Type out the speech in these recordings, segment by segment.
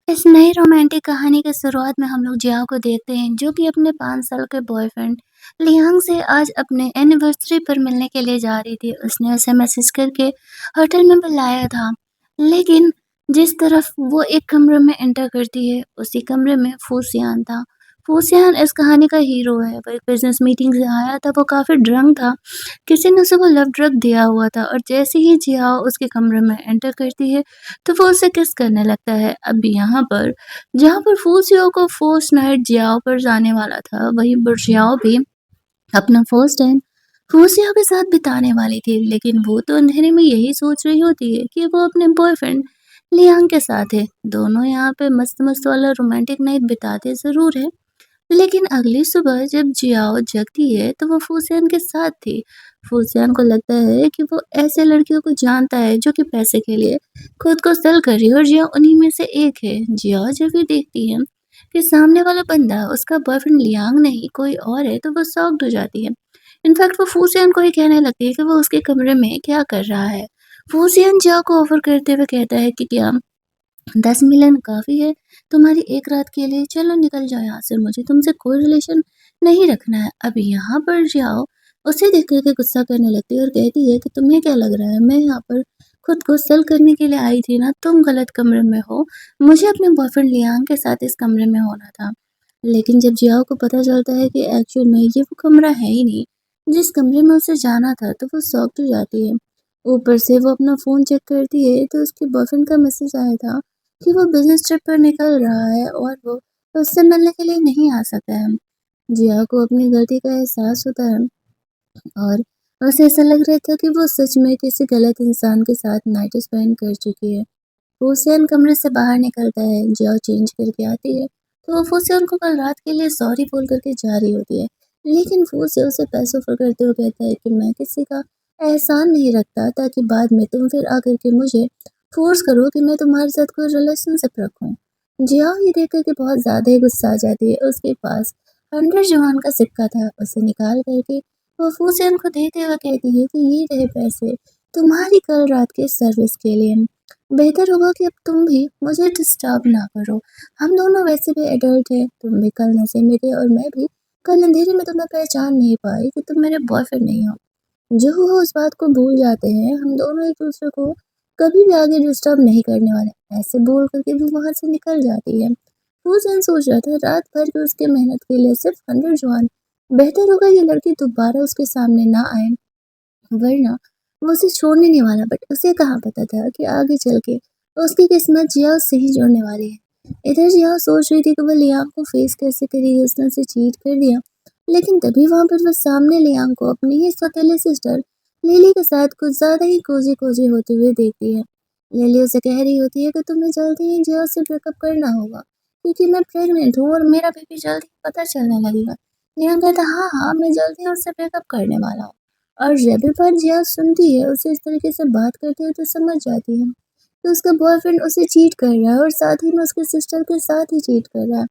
इस नई रोमांटिक कहानी की शुरुआत में हम लोग जियाओ को देखते हैं जो कि अपने 5 साल के बॉयफ्रेंड लियांग से आज अपने एनिवर्सरी पर मिलने के लिए जा रही थी। उसने उसे मैसेज करके होटल में बुलाया था। लेकिन जिस तरफ वो एक कमरे में एंटर करती है उसी कमरे में फूसियान था। फूसियान इस कहानी का हीरो है। वो एक बिजनेस मीटिंग से आया था। वो काफ़ी ड्रंक था। किसी ने उसे वो लव ड्रग दिया हुआ था और जैसे ही जियाओ उसके कमरे में एंटर करती है तो वो उसे किस करने लगता है। अब यहाँ पर जहाँ पर फूसियो को फर्स्ट नाइट जियाओ पर जाने वाला था, वहीं पर जियाओ भी अपना फर्स्ट टाइम फूसियो के साथ बिताने वाली थी। लेकिन वो तो अंधेरे में यही सोच रही होती है कि वो अपने बॉयफ्रेंड लियांग के साथ है। दोनों यहाँ पे मस्त-मस्त वाला रोमांटिक नाइट बिताते ज़रूर है। लेकिन अगली सुबह जब जियाओ जगती है तो वो फूसियान के साथ थी। फूसियान को लगता है कि वो ऐसे लड़कियों को जानता है जो कि पैसे के लिए खुद को सेल कर रही है और जियाओ उन्हीं में से एक है। जियाओ जब भी देखती है कि सामने वाला बंदा उसका बॉयफ्रेंड लियांग नहीं कोई और है तो वो शॉक्ड हो जाती है। इनफैक्ट वो फूसियान को ही कहने लगती है कि वो उसके कमरे में क्या कर रहा है। फूसियान जियाओ को ऑफर करते हुए कहता है कि क्या 10 मिलियन काफ़ी है तुम्हारी एक रात के लिए, चलो निकल जाओ यहाँ से, मुझे तुमसे कोई रिलेशन नहीं रखना है। अब यहाँ पर जाओ, उसे देख कर के गुस्सा करने लगती है और कहती है कि तुम्हें क्या लग रहा है, मैं यहाँ पर खुद को सेल करने के लिए आई थी ना, तुम गलत कमरे में हो, मुझे अपने बॉयफ्रेंड लियांग के साथ इस कमरे में होना था। लेकिन जब जियाओ को पता चलता है कि एक्चुअल में ये वो कमरा है ही नहीं, जिस कमरे में उसे जाना था, तो वो शॉक्ड हो जाती है। ऊपर से वो अपना फ़ोन चेक करती है तो उसके बॉयफ्रेंड का मैसेज आया था कि वो बिज़नेस ट्रिप पर निकल रहा है और वो उससे मिलने के लिए नहीं आ सकता है। जिया को अपनी गलती का एहसास होता है और उसे ऐसा लग रहा था कि वो सच में किसी गलत इंसान के साथ नाइट स्पेंड कर चुकी है। फूसियन कमरे से बाहर निकलता है, जिया चेंज करके आती है, तो वो फूसियन को कल रात के लिए सॉरी बोल करके जा रही होती है। लेकिन फूसिया उसे पैसों ऑफर करते हुए कहता है कि मैं किसी का एहसान नहीं रखता ताकि बाद में तुम फिर आकर के मुझे फोर्स करो कि मैं तुम्हारे साथ कोई रिलेशनशिप रखूं। जिया ये देख करके बहुत ज़्यादा ही गुस्सा आ जाती है। उसके पास 100 जुआन का सिक्का था, उसे निकाल करके वो फूसियन को देते हुए कहती है कि ये रहे पैसे तुम्हारी कल रात के सर्विस के लिए। बेहतर होगा कि अब तुम भी मुझे डिस्टर्ब ना करो। हम दोनों वैसे भी एडल्ट हैं। तुम भी कल नशे में थे और मैं भी कल अंधेरे में तुम्हें पहचान नहीं पाई कि तुम मेरे बॉयफ्रेंड नहीं हो। जो हो उस बात को भूल जाते हैं। हम दोनों एक दूसरे को कभी भी आगे डिस्टर्ब नहीं करने वाले। ऐसे बोल करके भी वहां से निकल जाती है। वो जन सोच रहा था रात भर की उसके मेहनत के लिए सिर्फ 100 जुआन। बेहतर होगा ये लड़की दोबारा उसके सामने ना आए, वरना वो उसे छोड़ने नहीं वाला। बट उसे कहाँ पता था कि आगे चल के उसकी किस्मत जिया से ही जोड़ने वाली है। इधर जिया सोच रही थी कि वो लियांग को फेस कैसे करेगी, उसने उसे चीट कर दिया। लेकिन तभी वहां पर वो सामने लियांग को अपनी ही सौतेली सिस्टर लिली के साथ कुछ ज्यादा ही कोजी कोजी होते हुए देखती है। लिली उसे कह रही होती है कि तुम्हें जल्दी ही जिया से ब्रेकअप करना होगा क्योंकि मैं प्रेग्नेंट हूँ और मेरा बेबी जल्दी पता चलने लगेगा। लियांग कहता हाँ हाँ मैं जल्दी उससे ब्रेकअप करने वाला हूँ। और जब भी बात जिया सुनती है, उसे इस तरीके से बात करते हुए तो समझ जाती है कि उसका बॉयफ्रेंड उसे चीट कर रहा है और साथ ही में उसकी सिस्टर के साथ ही चीट कर रहा है।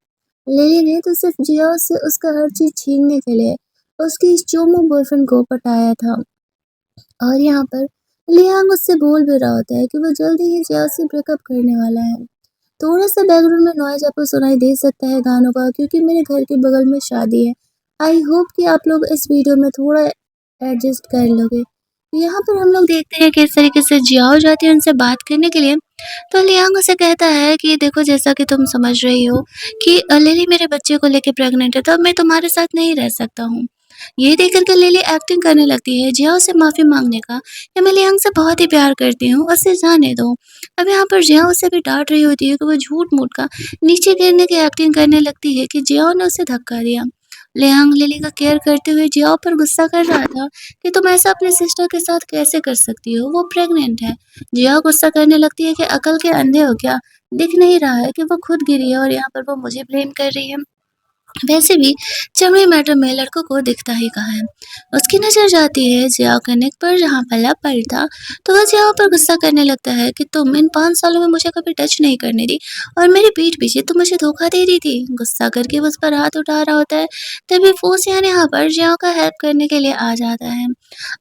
लिली ने तो सिर्फ जिया से उसका हर चीज छीनने के लिए उसके इस चोमू बॉयफ्रेंड को पटाया था। और यहाँ पर लियांग उससे बोल भी रहा होता है कि वो जल्दी ही जिया से ब्रेकअप करने वाला है। थोड़ा सा बैकग्राउंड में नॉइज आपको सुनाई दे सकता है गानों का, क्योंकि मेरे घर के बगल में शादी है। आई होप कि आप लोग इस वीडियो में थोड़ा एडजस्ट कर लोगे। यहाँ पर हम लोग देखते हैं कि इस तरीके से जियाओ जाती है उनसे बात करने के लिए। तो लियांग उसे कहता है कि देखो जैसा कि तुम समझ रही हो कि लिली मेरे बच्चे को लेके प्रेग्नेंट है, तो अब मैं तुम्हारे साथ नहीं रह सकता हूँ। ये देख कर के लिली एक्टिंग करने लगती है जियाओ से माफी मांगने का कि मैं लियांग से बहुत ही प्यार करती हूँ, उसे जाने दो। अब यहाँ पर जियाओ उसे भी डांट रही होती है कि वो झूठ मूठ का नीचे गिरने की एक्टिंग करने लगती है कि जियाओ ने उसे धक्का दिया। लियांग लिली का केयर करते हुए जियाओ पर गुस्सा कर रहा था कि तुम ऐसा अपनी सिस्टर के साथ कैसे कर सकती हो, वो प्रेग्नेंट है। जिया गुस्सा करने लगती है कि अकल के अंधे हो क्या, दिख नहीं रहा है कि वो खुद गिरी है और यहाँ पर वो मुझे ब्लेम कर रही है। वैसे भी चमड़ी मैटर में लड़कों को दिखता ही कहाँ है। उसकी नजर जाती है जियाओ के नेक पर जहाँ पल्ला पड़ता, तो वह जियाओ पर गुस्सा करने लगता है कि तुम इन 5 सालों में मुझे कभी टच नहीं करने दी और मेरी पीठ पीछे तुम मुझे धोखा दे रही थी। गुस्सा करके वो उस पर हाथ उठा रहा होता है, तभी फूसियान यहाँ पर जियाओ का हेल्प करने के लिए आ जाता है।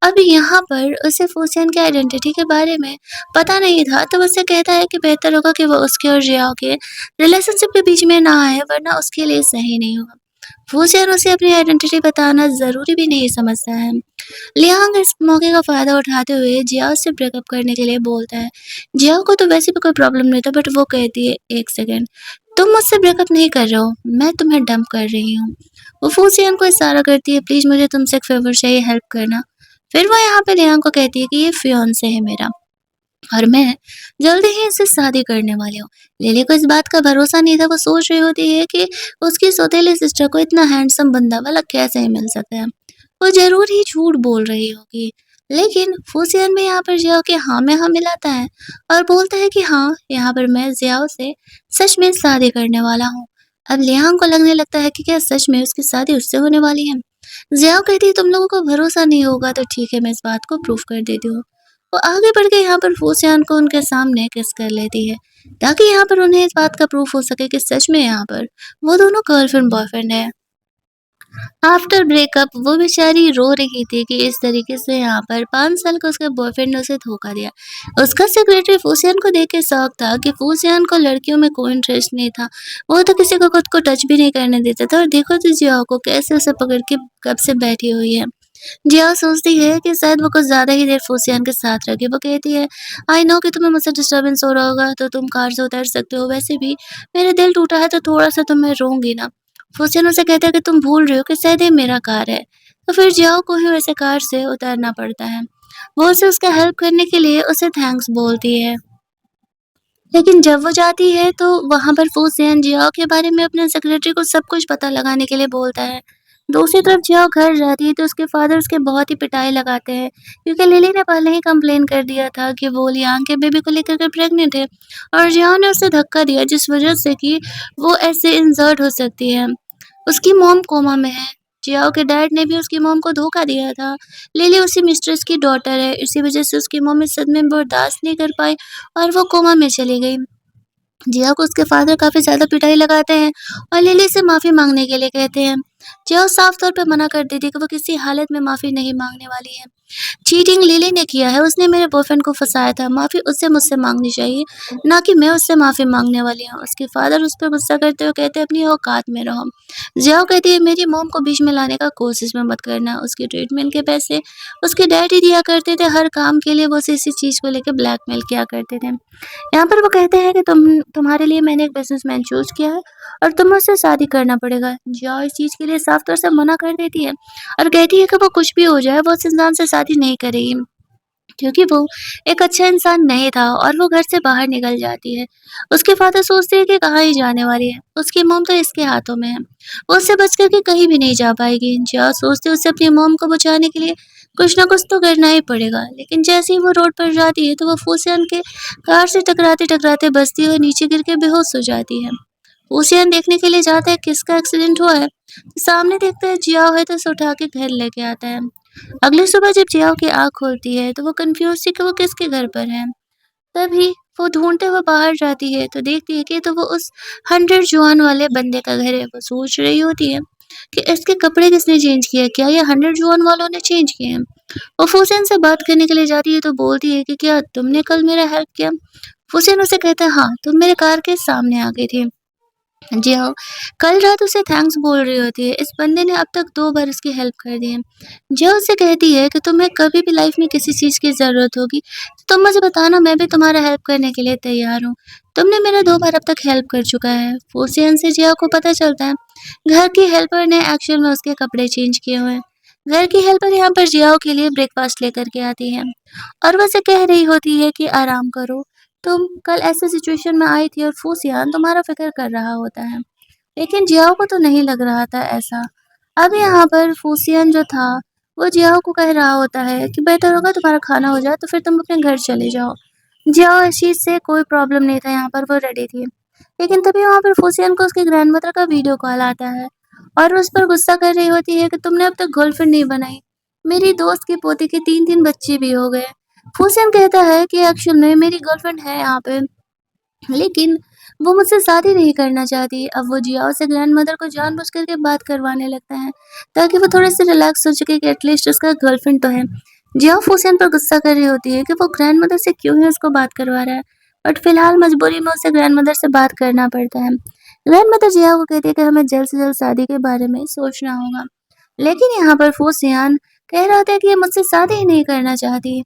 अब यहाँ पर उसे फूसियान की आइडेंटिटी के बारे में पता नहीं था, तो उससे कहता है कि बेहतर होगा कि वो उसके और जियाओ के रिलेशनशिप के बीच में ना आए, वरना उसके लिए सही नहीं होगा। फूजियान उसे अपनी आइडेंटिटी बताना ज़रूरी भी नहीं समझता है। लियांग इस मौके का फ़ायदा उठाते हुए जियाओ से ब्रेकअप करने के लिए बोलता है। जियाओ को तो वैसे भी कोई प्रॉब्लम नहीं था, बट वो कहती है, "एक सेकंड, तुम मुझसे ब्रेकअप नहीं कर रहे हो, मैं तुम्हें डंप कर रही हूँ।" वो फूजियान को इशारा करती है, "प्लीज़ मुझे तुमसे एक फ़ेवर चाहिए, हेल्प करना।" फिर वो यहाँ पे लियांग को कहती है कि ये फियांसे है मेरा और मैं जल्दी ही इससे शादी करने वाली हूँ। लिली को इस बात का भरोसा नहीं था, वो सोच रही होती है कि उसकी सौतेली सिस्टर को इतना हैंडसम बंदा वाला कैसे ही मिल सकता है। वो ज़रूर ही झूठ बोल रही होगी। लेकिन फूसियन भी यहाँ पर जियाओ के हाँ में हाँ मिलाता है और बोलता है कि हाँ, यहाँ पर मैं जियाओ से सच में शादी करने वाला हूँ। अब लियांग को लगने लगता है कि क्या सच में उसकी शादी उससे होने वाली है। जियाओ कहती है, तुम लोगों को भरोसा नहीं होगा तो ठीक है, मैं इस बात को प्रूफ कर देती हूँ। वो आगे बढ़ के यहाँ पर फूसियान को उनके सामने किस कर लेती है, ताकि यहाँ पर उन्हें इस बात का प्रूफ हो सके कि सच में यहाँ पर वो दोनों गर्लफ्रेंड बॉयफ्रेंड है। आफ्टर ब्रेकअप वो बेचारी रो रही थी कि इस तरीके से यहाँ पर 5 साल का उसके बॉयफ्रेंड ने उसे धोखा दिया। उसका सेक्रेटरी फूसियान को देख के शौक था कि फूसियान को लड़कियों में कोई इंटरेस्ट नहीं था। वो तो किसी को खुद को टच भी नहीं करने देता था, और देखो तो जियाओ को कैसे उसे पकड़ के कब से बैठी हुई है। जिया सोचती है कि शायद वो कुछ ज़्यादा ही देर फूसियान के साथ रखे। वो कहती है, आई नो कि तुम्हें मुझसे डिस्टर्बेंस हो रहा होगा, तो तुम कार से उतर सकते हो। वैसे भी मेरा दिल टूटा है, तो थोड़ा-सा तो मैं रोऊँगी ना। फूसियान उसे कहता है कि तुम भूल रही हो कि शायद ये मेरा कार है। तो फिर जियाओ को ही वैसे कार से उतरना पड़ता है। वो उसे उसका हेल्प करने के लिए उसे थैंक्स बोलती है। लेकिन जब वो जाती है तो वहाँ पर फूसियान जियाओ के बारे में अपने सेक्रेटरी को सब कुछ पता लगाने के लिए बोलता है। दूसरी तरफ जियाओ घर जाती है तो उसके फादर उसके बहुत ही पिटाई लगाते हैं, क्योंकि लिली ने पहले ही कंप्लेन कर दिया था कि वो लियांग के बेबी को लेकर के प्रेग्नेंट है, और जियाओ ने उसे धक्का दिया जिस वजह से कि वो ऐसे इंजर्ड हो सकती है। उसकी मॉम कोमा में है। जियाओ के डैड ने भी उसकी मॉम को धोखा दिया था। लिली उसी मिस्ट्रेस की डॉटर है, इसी वजह से उसकी मॉम इस सदमे में बर्दाश्त नहीं कर पाई और वो कोमा में चली गई। जिया को उसके फादर काफ़ी ज़्यादा पिटाई लगाते हैं और लिली से माफ़ी माँगने के लिए कहते हैं। जिया साफ तौर पे मना कर देती है कि वो किसी हालत में माफ़ी नहीं माँगने वाली है। चीटिंग लिली ने किया है, उसने मेरे बॉयफ्रेंड को फँसाया था, माफ़ी उसे मुझसे माँगनी चाहिए, ना कि मैं उससे माफ़ी माँगने वाली हूँ। उसके फादर उस पर गुस्सा करते हुए कहते हैं, अपनी औकात में रहो। जियाओ कहती है, मेरी मॉम को बीच में लाने का कोशिश में मत करना, उसके ट्रीटमेंट के पैसे उसके डैड ही दिया करते थे, हर काम के लिए वो उसे इसी चीज़ को लेके ब्लैकमेल किया करते थे। यहाँ पर वो कहते हैं कि तुम्हारे लिए मैंने एक बिज़नेसमैन चूज़ किया है और तुम्हें उससे शादी करना पड़ेगा। जियाओ इस चीज़ के लिए साफ तौर से मना कर देती है और कहती है कि वो कुछ भी हो जाए, वो उस इंसान से शादी नहीं करेगी, क्योंकि वो एक अच्छा इंसान नहीं था, और वो घर से बाहर निकल जाती है। उसके फादर सोचते हैं कि कहाँ ही जाने वाली है, उसकी मॉम तो इसके हाथों में है, वो उससे बच कर के कहीं भी नहीं जा पाएगी। जिया सोचती है उसे अपनी मॉम को बचाने के लिए कुछ ना कुछ तो करना ही पड़ेगा, लेकिन जैसे ही वो रोड पर जाती है तो वो फूसियान के कार से टकराते-टकराते बचती है और नीचे गिर के बेहोश हो जाती है। फूसियान देखने के लिए जाता है किसका एक्सीडेंट हुआ है, तो सामने देखता है जियाओ है, तो उसे उठा के घर लेके आता है। अगली सुबह जब जियाओ की आँख खुलती है तो वो कंफ्यूज थी कि वो किसके घर पर है। तभी वो ढूँढते हुए बाहर जाती है तो देखती है कि तो वो उस 100 जुआन वाले बंदे का घर है। वो सोच रही होती है कि इसके कपड़े किसने चेंज किए? क्या ये 100 जुआन वालों ने चेंज किए हैं? वो फुसेन से बात करने के लिए जाती है तो बोलती है कि क्या तुमने कल मेरा हेल्प किया? फुसेन उसे कहता है, हाँ, तुम मेरे कार के सामने आ गई थी। जी हाँ, कल रात उसे थैंक्स बोल रही होती है। इस बंदे ने अब तक 2 बार उसकी हेल्प कर दी है। जो उससे कहती है कि तुम्हें कभी भी लाइफ में किसी चीज़ की ज़रूरत होगी, तो तुम मुझे बताना, मैं भी तुम्हारा हेल्प करने के लिए तैयार हूँ। तुमने मेरा 2 बार अब तक हेल्प कर चुका है। फूसियन से जिया को पता चलता है, घर की हेल्पर ने एक्चुअल में उसके कपड़े चेंज किए हुए हैं। घर की हेल्पर यहाँ पर जियाओ के लिए ब्रेकफ़ास्ट लेकर के आती है और वो उसे कह रही होती है कि आराम करो। तुम कल ऐसे सिचुएशन में आई थी और फूसियान तुम्हारा फ़िक्र कर रहा होता है। लेकिन जियाओ को तो नहीं लग रहा था ऐसा। अब यहाँ पर फूसियन जो था, वो जियाओ को कह रहा होता है कि बेहतर होगा तुम्हारा खाना हो जाए तो फिर तुम अपने घर चले जाओ। जियाओ इस चीज़ से कोई प्रॉब्लम नहीं था, यहाँ पर वो रेडी थी। लेकिन तभी वहाँ पर फूसियन को उसकी ग्रैंडमदर का वीडियो कॉल आता है और उस पर गुस्सा कर रही होती है कि तुमने अब तक गर्लफ्रेंड नहीं बनाई। मेरी दोस्त की पोती के 3-3 बच्चे भी हो गए। फूसियन कहता है कि एक्चुअल में मेरी गर्लफ्रेंड है यहाँ पे, लेकिन वो मुझसे शादी नहीं करना चाहती। अब वो जियाओ से ग्रैंडमदर को जानबूझ कर के बात करवाने लगता है, ताकि वो थोड़े-से रिलैक्स हो सके कि एटलीस्ट उसका गर्लफ्रेंड तो है। जियाओ फूसियन पर गुस्सा कर रही होती है कि वो ग्रैंडमदर से क्यों ही उसको बात करवा रहा है, बट फिलहाल मजबूरी में उसे ग्रैंडमदर से बात करना पड़ता है। ग्रैंडमदर जियाओ को कहती है कि हमें जल्द से जल्द शादी के बारे में सोचना होगा। लेकिन यहाँ पर फूसियान कह रहा था कि ये मुझसे शादी ही नहीं करना चाहती।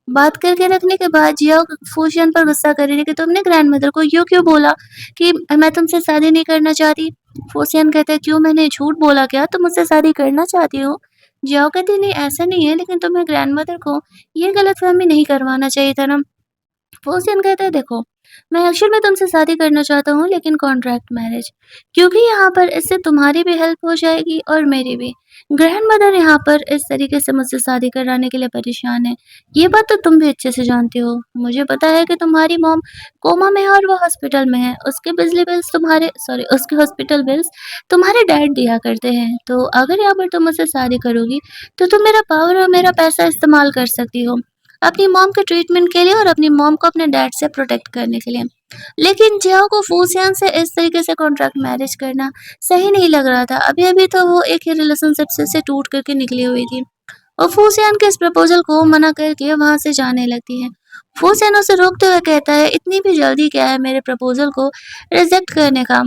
बात करके रखने के बाद जिया फूशियन पर गुस्सा कर रही थी कि तुमने ग्रैंडमदर को यूँ क्यों बोला कि मैं तुमसे शादी नहीं करना चाहती? फूशियन कहते हैं, क्यों मैंने झूठ बोला क्या? तुम मुझसे शादी करना चाहती हो? जियाओ कहती है, नहीं ऐसा नहीं है, लेकिन तुम्हें ग्रैंडमदर को ये गलतफ़हमी नहीं करवाना चाहिए था ना। फॉसिन कहता है, देखो मैं एक्चुअल में तुमसे शादी करना चाहता हूँ, लेकिन कॉन्ट्रैक्ट मैरिज, क्योंकि यहाँ पर इससे तुम्हारी भी हेल्प हो जाएगी और मेरी भी। ग्रैंडमदर यहाँ पर इस तरीके से मुझसे शादी कराने के लिए परेशान है। ये बात तो तुम भी अच्छे से जानती हो। मुझे पता है कि तुम्हारी मॉम कोमा में है और वो हॉस्पिटल में है। उसके बिजली बिल्स तुम्हारे सॉरी उसके हॉस्पिटल बिल्स तुम्हारे डैड दिया करते हैं। तो अगर यहाँ पर तुम मुझसे शादी करोगी तो तुम मेरा पावर और मेरा पैसा इस्तेमाल कर सकती हो अपनी मॉम के ट्रीटमेंट के लिए और अपनी मॉम को अपने डैड से प्रोटेक्ट करने के लिए। लेकिन जियाओ को फूसियान से इस तरीके से कॉन्ट्रैक्ट मैरिज करना सही नहीं लग रहा था। अभी-अभी तो वो एक ही रिलेशनशिप से टूट करके निकली हुई थी और फूसियान के इस प्रपोज़ल को मना करके वहाँ से जाने लगती है। फूसियान उसे रोकते हुए कहता है, इतनी भी जल्दी क्या है मेरे प्रपोज़ल को रिजेक्ट करने का?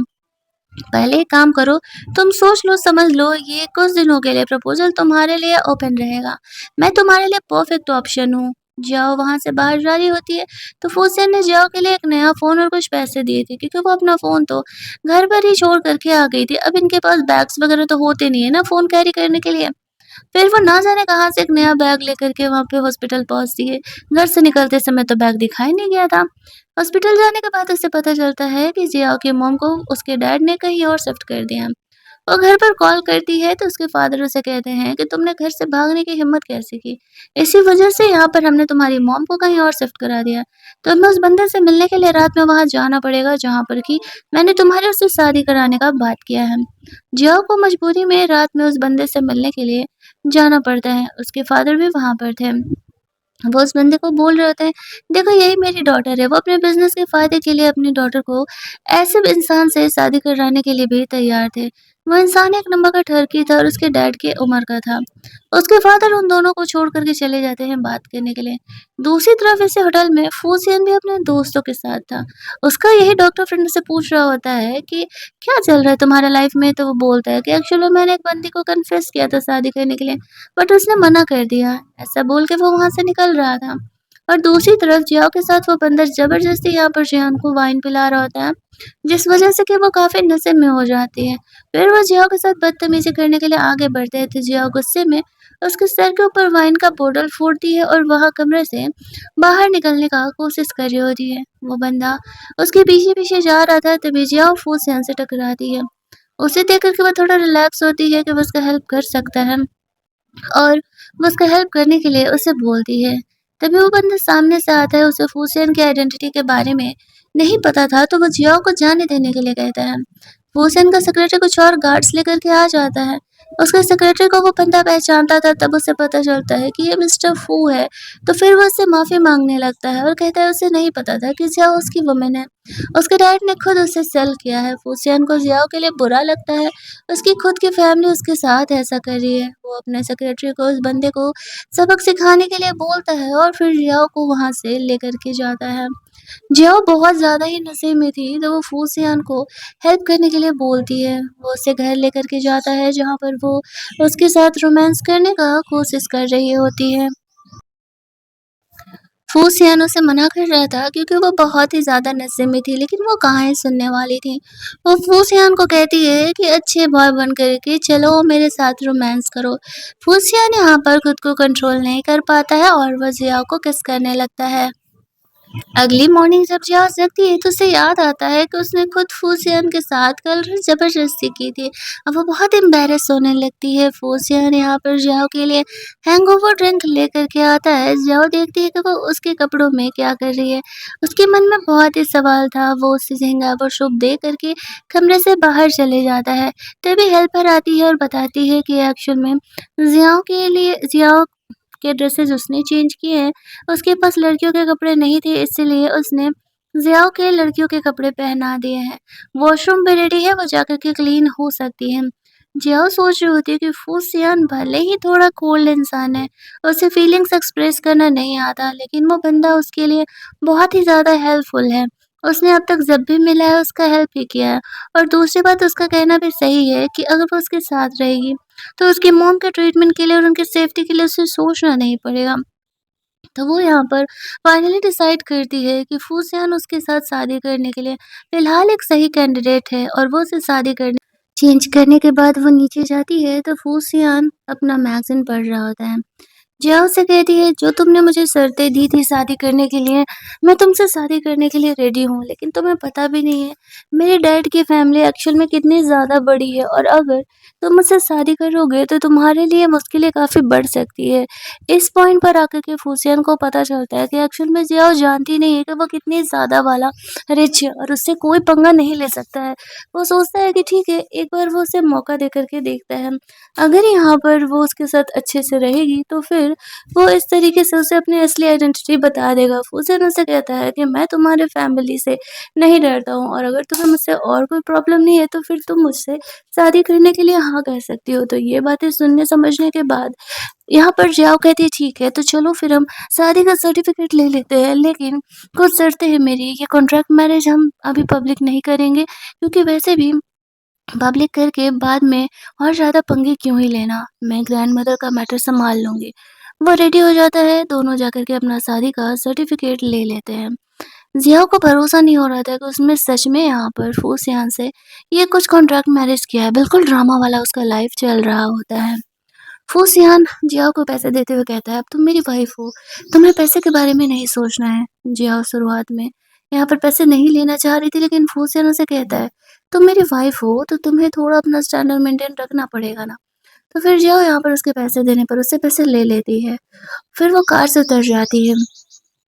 पहले एक काम करो, तुम सोच लो, समझ लो, ये कुछ दिनों के लिए प्रपोज़ल तुम्हारे लिए ओपन रहेगा। मैं तुम्हारे लिए परफेक्ट ऑप्शन हूँ। जियाओ वहाँ से बाहर जा रही होती है, तो फूसियन ने जियाओ के लिए एक नया फ़ोन और कुछ पैसे दिए थे, क्योंकि वो अपना फ़ोन तो घर पर ही छोड़ कर के आ गई थी। अब इनके पास बैग्स वगैरह तो होते नहीं है ना फ़ोन कैरी करने के लिए। फिर वो ना जाने कहाँ से एक नया बैग लेकर के वहाँ पे हॉस्पिटल पहुँचती है। घर से निकलते समय तो बैग दिखाई नहीं गया था। हॉस्पिटल जाने के बाद उसे पता चलता है कि जियाओ की मॉम को उसके डैड ने कहीं और शिफ्ट कर दिया। वो घर पर कॉल करती है तो उसके फादर उसे कहते हैं कि तुमने घर से भागने की हिम्मत कैसे की? इसी वजह से यहाँ पर हमने तुम्हारी मॉम को कहीं और शिफ्ट करा दिया। तो हमें उस बंदे से मिलने के लिए रात में वहाँ जाना पड़ेगा जहाँ पर कि मैंने तुम्हारे उससे शादी कराने का बात किया है। जियाओ को मजबूरी में रात में उस बंदे से मिलने के लिए जाना पड़ता है। उसके फादर भी वहाँ पर थे। वो उस बंदे को बोल रहे होते हैं, देखो यही मेरी डॉटर है। वो अपने बिज़नेस के फ़ायदे के लिए अपनी डॉटर को ऐसे इंसान से शादी कराने के लिए भी तैयार थे। वो इंसान एक नंबर का ठरकी था और उसके डैड की उम्र का था। उसके फादर उन दोनों को छोड़ कर के चले जाते हैं बात करने के लिए। दूसरी तरफ इसी होटल में फूसियन भी अपने दोस्तों के साथ था। उसका यही डॉक्टर फ्रेंड से पूछ रहा होता है कि क्या चल रहा है तुम्हारा लाइफ़ में? तो वो बोलता है कि एक्चुअली मैंने एक बंदी को कन्फेस किया था शादी करने के लिए, बट उसने मना कर दिया। ऐसा बोल के वो वहाँ से निकल रहा था और दूसरी तरफ जियाओ के साथ वो बंदर ज़बरदस्ती यहाँ पर जियान को वाइन पिला रहा होता है, जिस वज़ह से कि वो काफ़ी नशे में हो जाती है। फिर वो जियाओ के साथ बदतमीज़ी करने के लिए आगे बढ़ते हैं, तो जियाओ गुस्से में उसके सर के ऊपर वाइन का बोतल फोड़ती है और वह कमरे से बाहर निकलने का कोशिश कर रही होती है। वो बंदा उसके पीछे-पीछे जा रहा था, तभी जियाओ फूसियान से टकराती है। उसे देख कर के वो थोड़ा रिलैक्स होती है कि वो उसका हेल्प कर सकता है। और वो उसका हेल्प करने के लिए उसे बोलती है। तभी वो बंदा सामने से आता है, उसे फूसियन की आइडेंटिटी के बारे में नहीं पता था, तो वो जियाओ को जाने देने के लिए कहता है। फूसियन का सेक्रेटरी कुछ और गार्ड्स लेकर के आ जाता है। उसके सेक्रेटरी को वो बंदा पहचानता था, तब उसे पता चलता है कि ये मिस्टर फू है। तो फिर वो उससे माफ़ी माँगने लगता है और कहता है उसे नहीं पता था कि जियाओ उसकी वुमन है। उसके डैड ने खुद उसे सेल किया है। फूसियन को जियाओ के लिए बुरा लगता है, उसकी खुद की फैमिली उसके साथ ऐसा कर रही है। वो अपने सेक्रेटरी को उस बंदे को सबक सिखाने के लिए बोलता है और फिर जियाओ को वहाँ से लेकर के जाता है। जियाओ बहुत ज़्यादा ही नशे में थी, तो वो फूसियान को हेल्प करने के लिए बोलती है। वो उसे घर लेकर के जाता है जहाँ पर वो उसके साथ रोमांस करने का कोशिश कर रही होती है। फूसियान उसे मना कर रहा था क्योंकि वो बहुत ही ज़्यादा नशे में थी, लेकिन वो कहाँ ही सुनने वाली थी। वो फूसियान को कहती है कि अच्छे बॉय बन कर के चलो मेरे साथ रोमांस करो। फूसियान यहाँ पर खुद को कंट्रोल नहीं कर पाता है और वो जियाओ को किस करने लगता है। अगली मॉर्निंग जब जिया जगती है तो उसे याद आता है कि उसने खुद फूसियान के साथ कल ज़बरदस्ती की थी। अब वो बहुत एम्बैरेस होने लगती है। फूसियान यहाँ पर जियाओ के लिए हैंगओवर ड्रिंक लेकर के आता है। जियाओ देखती है कि वो उसके कपड़ों में क्या कर रही है। उसके मन में बहुत ही सवाल था। वो उसे हैंगओवर शुभ दे करके कमरे से बाहर चले जाता है। तभी हेल्पर आती है और बताती है कि एक्चुअल में जियाओ के ड्रेसेस उसने चेंज किए हैं। उसके पास लड़कियों के कपड़े नहीं थे, इसीलिए उसने ज़ियाओ के लड़कियों के कपड़े पहना दिए हैं। वॉशरूम भी रेडी है, वो जाकर के क्लीन हो सकती है। जियाओ सोच रही होती है कि फूसियान भले ही थोड़ा कोल्ड इंसान है, उसे फीलिंग्स एक्सप्रेस करना नहीं आता, लेकिन वो बंदा उसके लिए बहुत ही ज़्यादा हेल्पफुल है। उसने अब तक जब भी मिला है उसका हेल्प ही किया है। और दूसरी बात, उसका कहना भी सही है कि अगर वो उसके साथ रहेगी तो उसकी मॉम के ट्रीटमेंट के लिए और उनकी सेफ्टी के लिए उसे सोचना नहीं पड़ेगा। तो वो यहाँ पर फाइनली डिसाइड करती है कि फूसियान उसके साथ शादी करने के लिए फ़िलहाल एक सही कैंडिडेट है और वो उससे शादी करने चेंज करने के बाद वो नीचे जाती है तो फूसियान अपना मैगज़ीन पढ़ रहा होता है। जया उसे कहती है, जो तुमने मुझे शर्तें दी थी शादी करने के लिए, मैं तुमसे शादी करने के लिए रेडी हूँ, लेकिन तुम्हें पता भी नहीं है मेरे डैड की फैमिली एक्चुअल में कितनी ज़्यादा बड़ी है और अगर तुम मुझसे शादी करोगे तो तुम्हारे लिए मुश्किलें काफ़ी बढ़ सकती है। इस पॉइंट पर आकर के फूसियन को पता चलता है कि एक्चुअल में जिया जानती नहीं है कि वो कितनी ज़्यादा वाला रिच है और उससे कोई पंगा नहीं ले सकता है। वो सोचता है कि ठीक है, एक बार वो उसे मौका दे कर के देखता है। अगर यहाँ पर वो उसके साथ अच्छे से रहेगी तो फिर वो इस तरीके से उसे अपनी असली आइडेंटिटी बता देगा। फूज़न उसे कहता है कि मैं तुम्हारे फैमिली से नहीं डरता हूँ और अगर तुम्हें मुझसे और कोई प्रॉब्लम नहीं है तो फिर तुम मुझसे शादी करने के लिए हाँ कह सकती हो। तो ये बातें सुनने समझने के बाद यहाँ पर जाओ कहती है ठीक है, तो चलो फिर हम शादी का सर्टिफ़िकेट ले लेते हैं, लेकिन कुछ शर्तें हैं मेरी। ये कॉन्ट्रैक्ट मैरिज हम अभी पब्लिक नहीं करेंगे, क्योंकि वैसे भी पब्लिक करके बाद में और ज़्यादा पंगे क्यों ही लेना, मैं ग्रैंडमदर का मैटर सँभाल लूँगी। वो रेडी हो जाता है, दोनों जाकर के अपना शादी का सर्टिफ़िकेट ले लेते हैं। ज़िया को भरोसा नहीं हो रहा था कि उसने सच में यहाँ पर फूसियान से ये कुछ कॉन्ट्रैक्ट मैरिज किया है, बिल्कुल ड्रामा वाला उसका लाइफ़ चल रहा होता है। फूसियान जिया को पैसे देते हुए कहता है, अब तुम मेरी वाइफ़ हो, तुम्हें पैसे के बारे में नहीं सोचना है। जिया शुरुआत में यहाँ पर पैसे नहीं लेना चाह रही थी, लेकिन फूसियान उसे कहता है, तुम मेरी वाइफ़ हो तो तुम्हें थोड़ा अपना स्टैंडर्ड मेंटेन रखना पड़ेगा ना। तो फिर जिया यहाँ पर उसके पैसे देने पर उससे पैसे ले लेती है। फिर वो कार से उतर जाती है।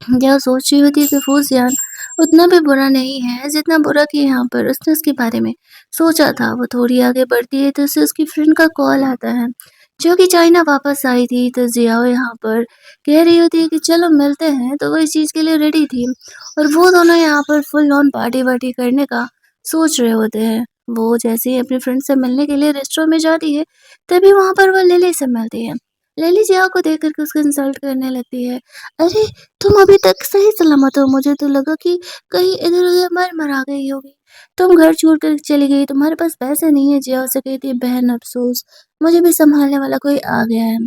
जिया सोच रही होती है कि फूसियान उतना भी बुरा नहीं है जितना बुरा कि यहाँ पर उसने उसके बारे में सोचा था। वो थोड़ी आगे बढ़ती है तो उसे उसकी फ्रेंड का कॉल आता है, जो कि चाइना वापस आई थी। तो जियाओ यहाँ पर कह रही होती है कि चलो मिलते हैं, तो वो इस चीज़ के लिए रेडी थी और वो दोनों यहाँ पर फुल ऑन पार्टी वार्टी करने का सोच रहे होते हैं। वो जैसे ही अपनी फ्रेंड से मिलने के लिए रेस्टोरेंट में जाती है, तभी वहाँ पर वो लिली से मिलती है। लिली जिया को देख कर के उसको इंसल्ट करने लगती है। अरे, तुम अभी तक सही सलामत हो, मुझे तो लगा कि कहीं इधर-उधर मर-मरा गई होगी। तुम घर छोड़ कर चली गई, तुम्हारे पास पैसे नहीं है। जिया उसे कहती है, बहन अफ़सोस, मुझे भी सँभालने वाला कोई आ गया है।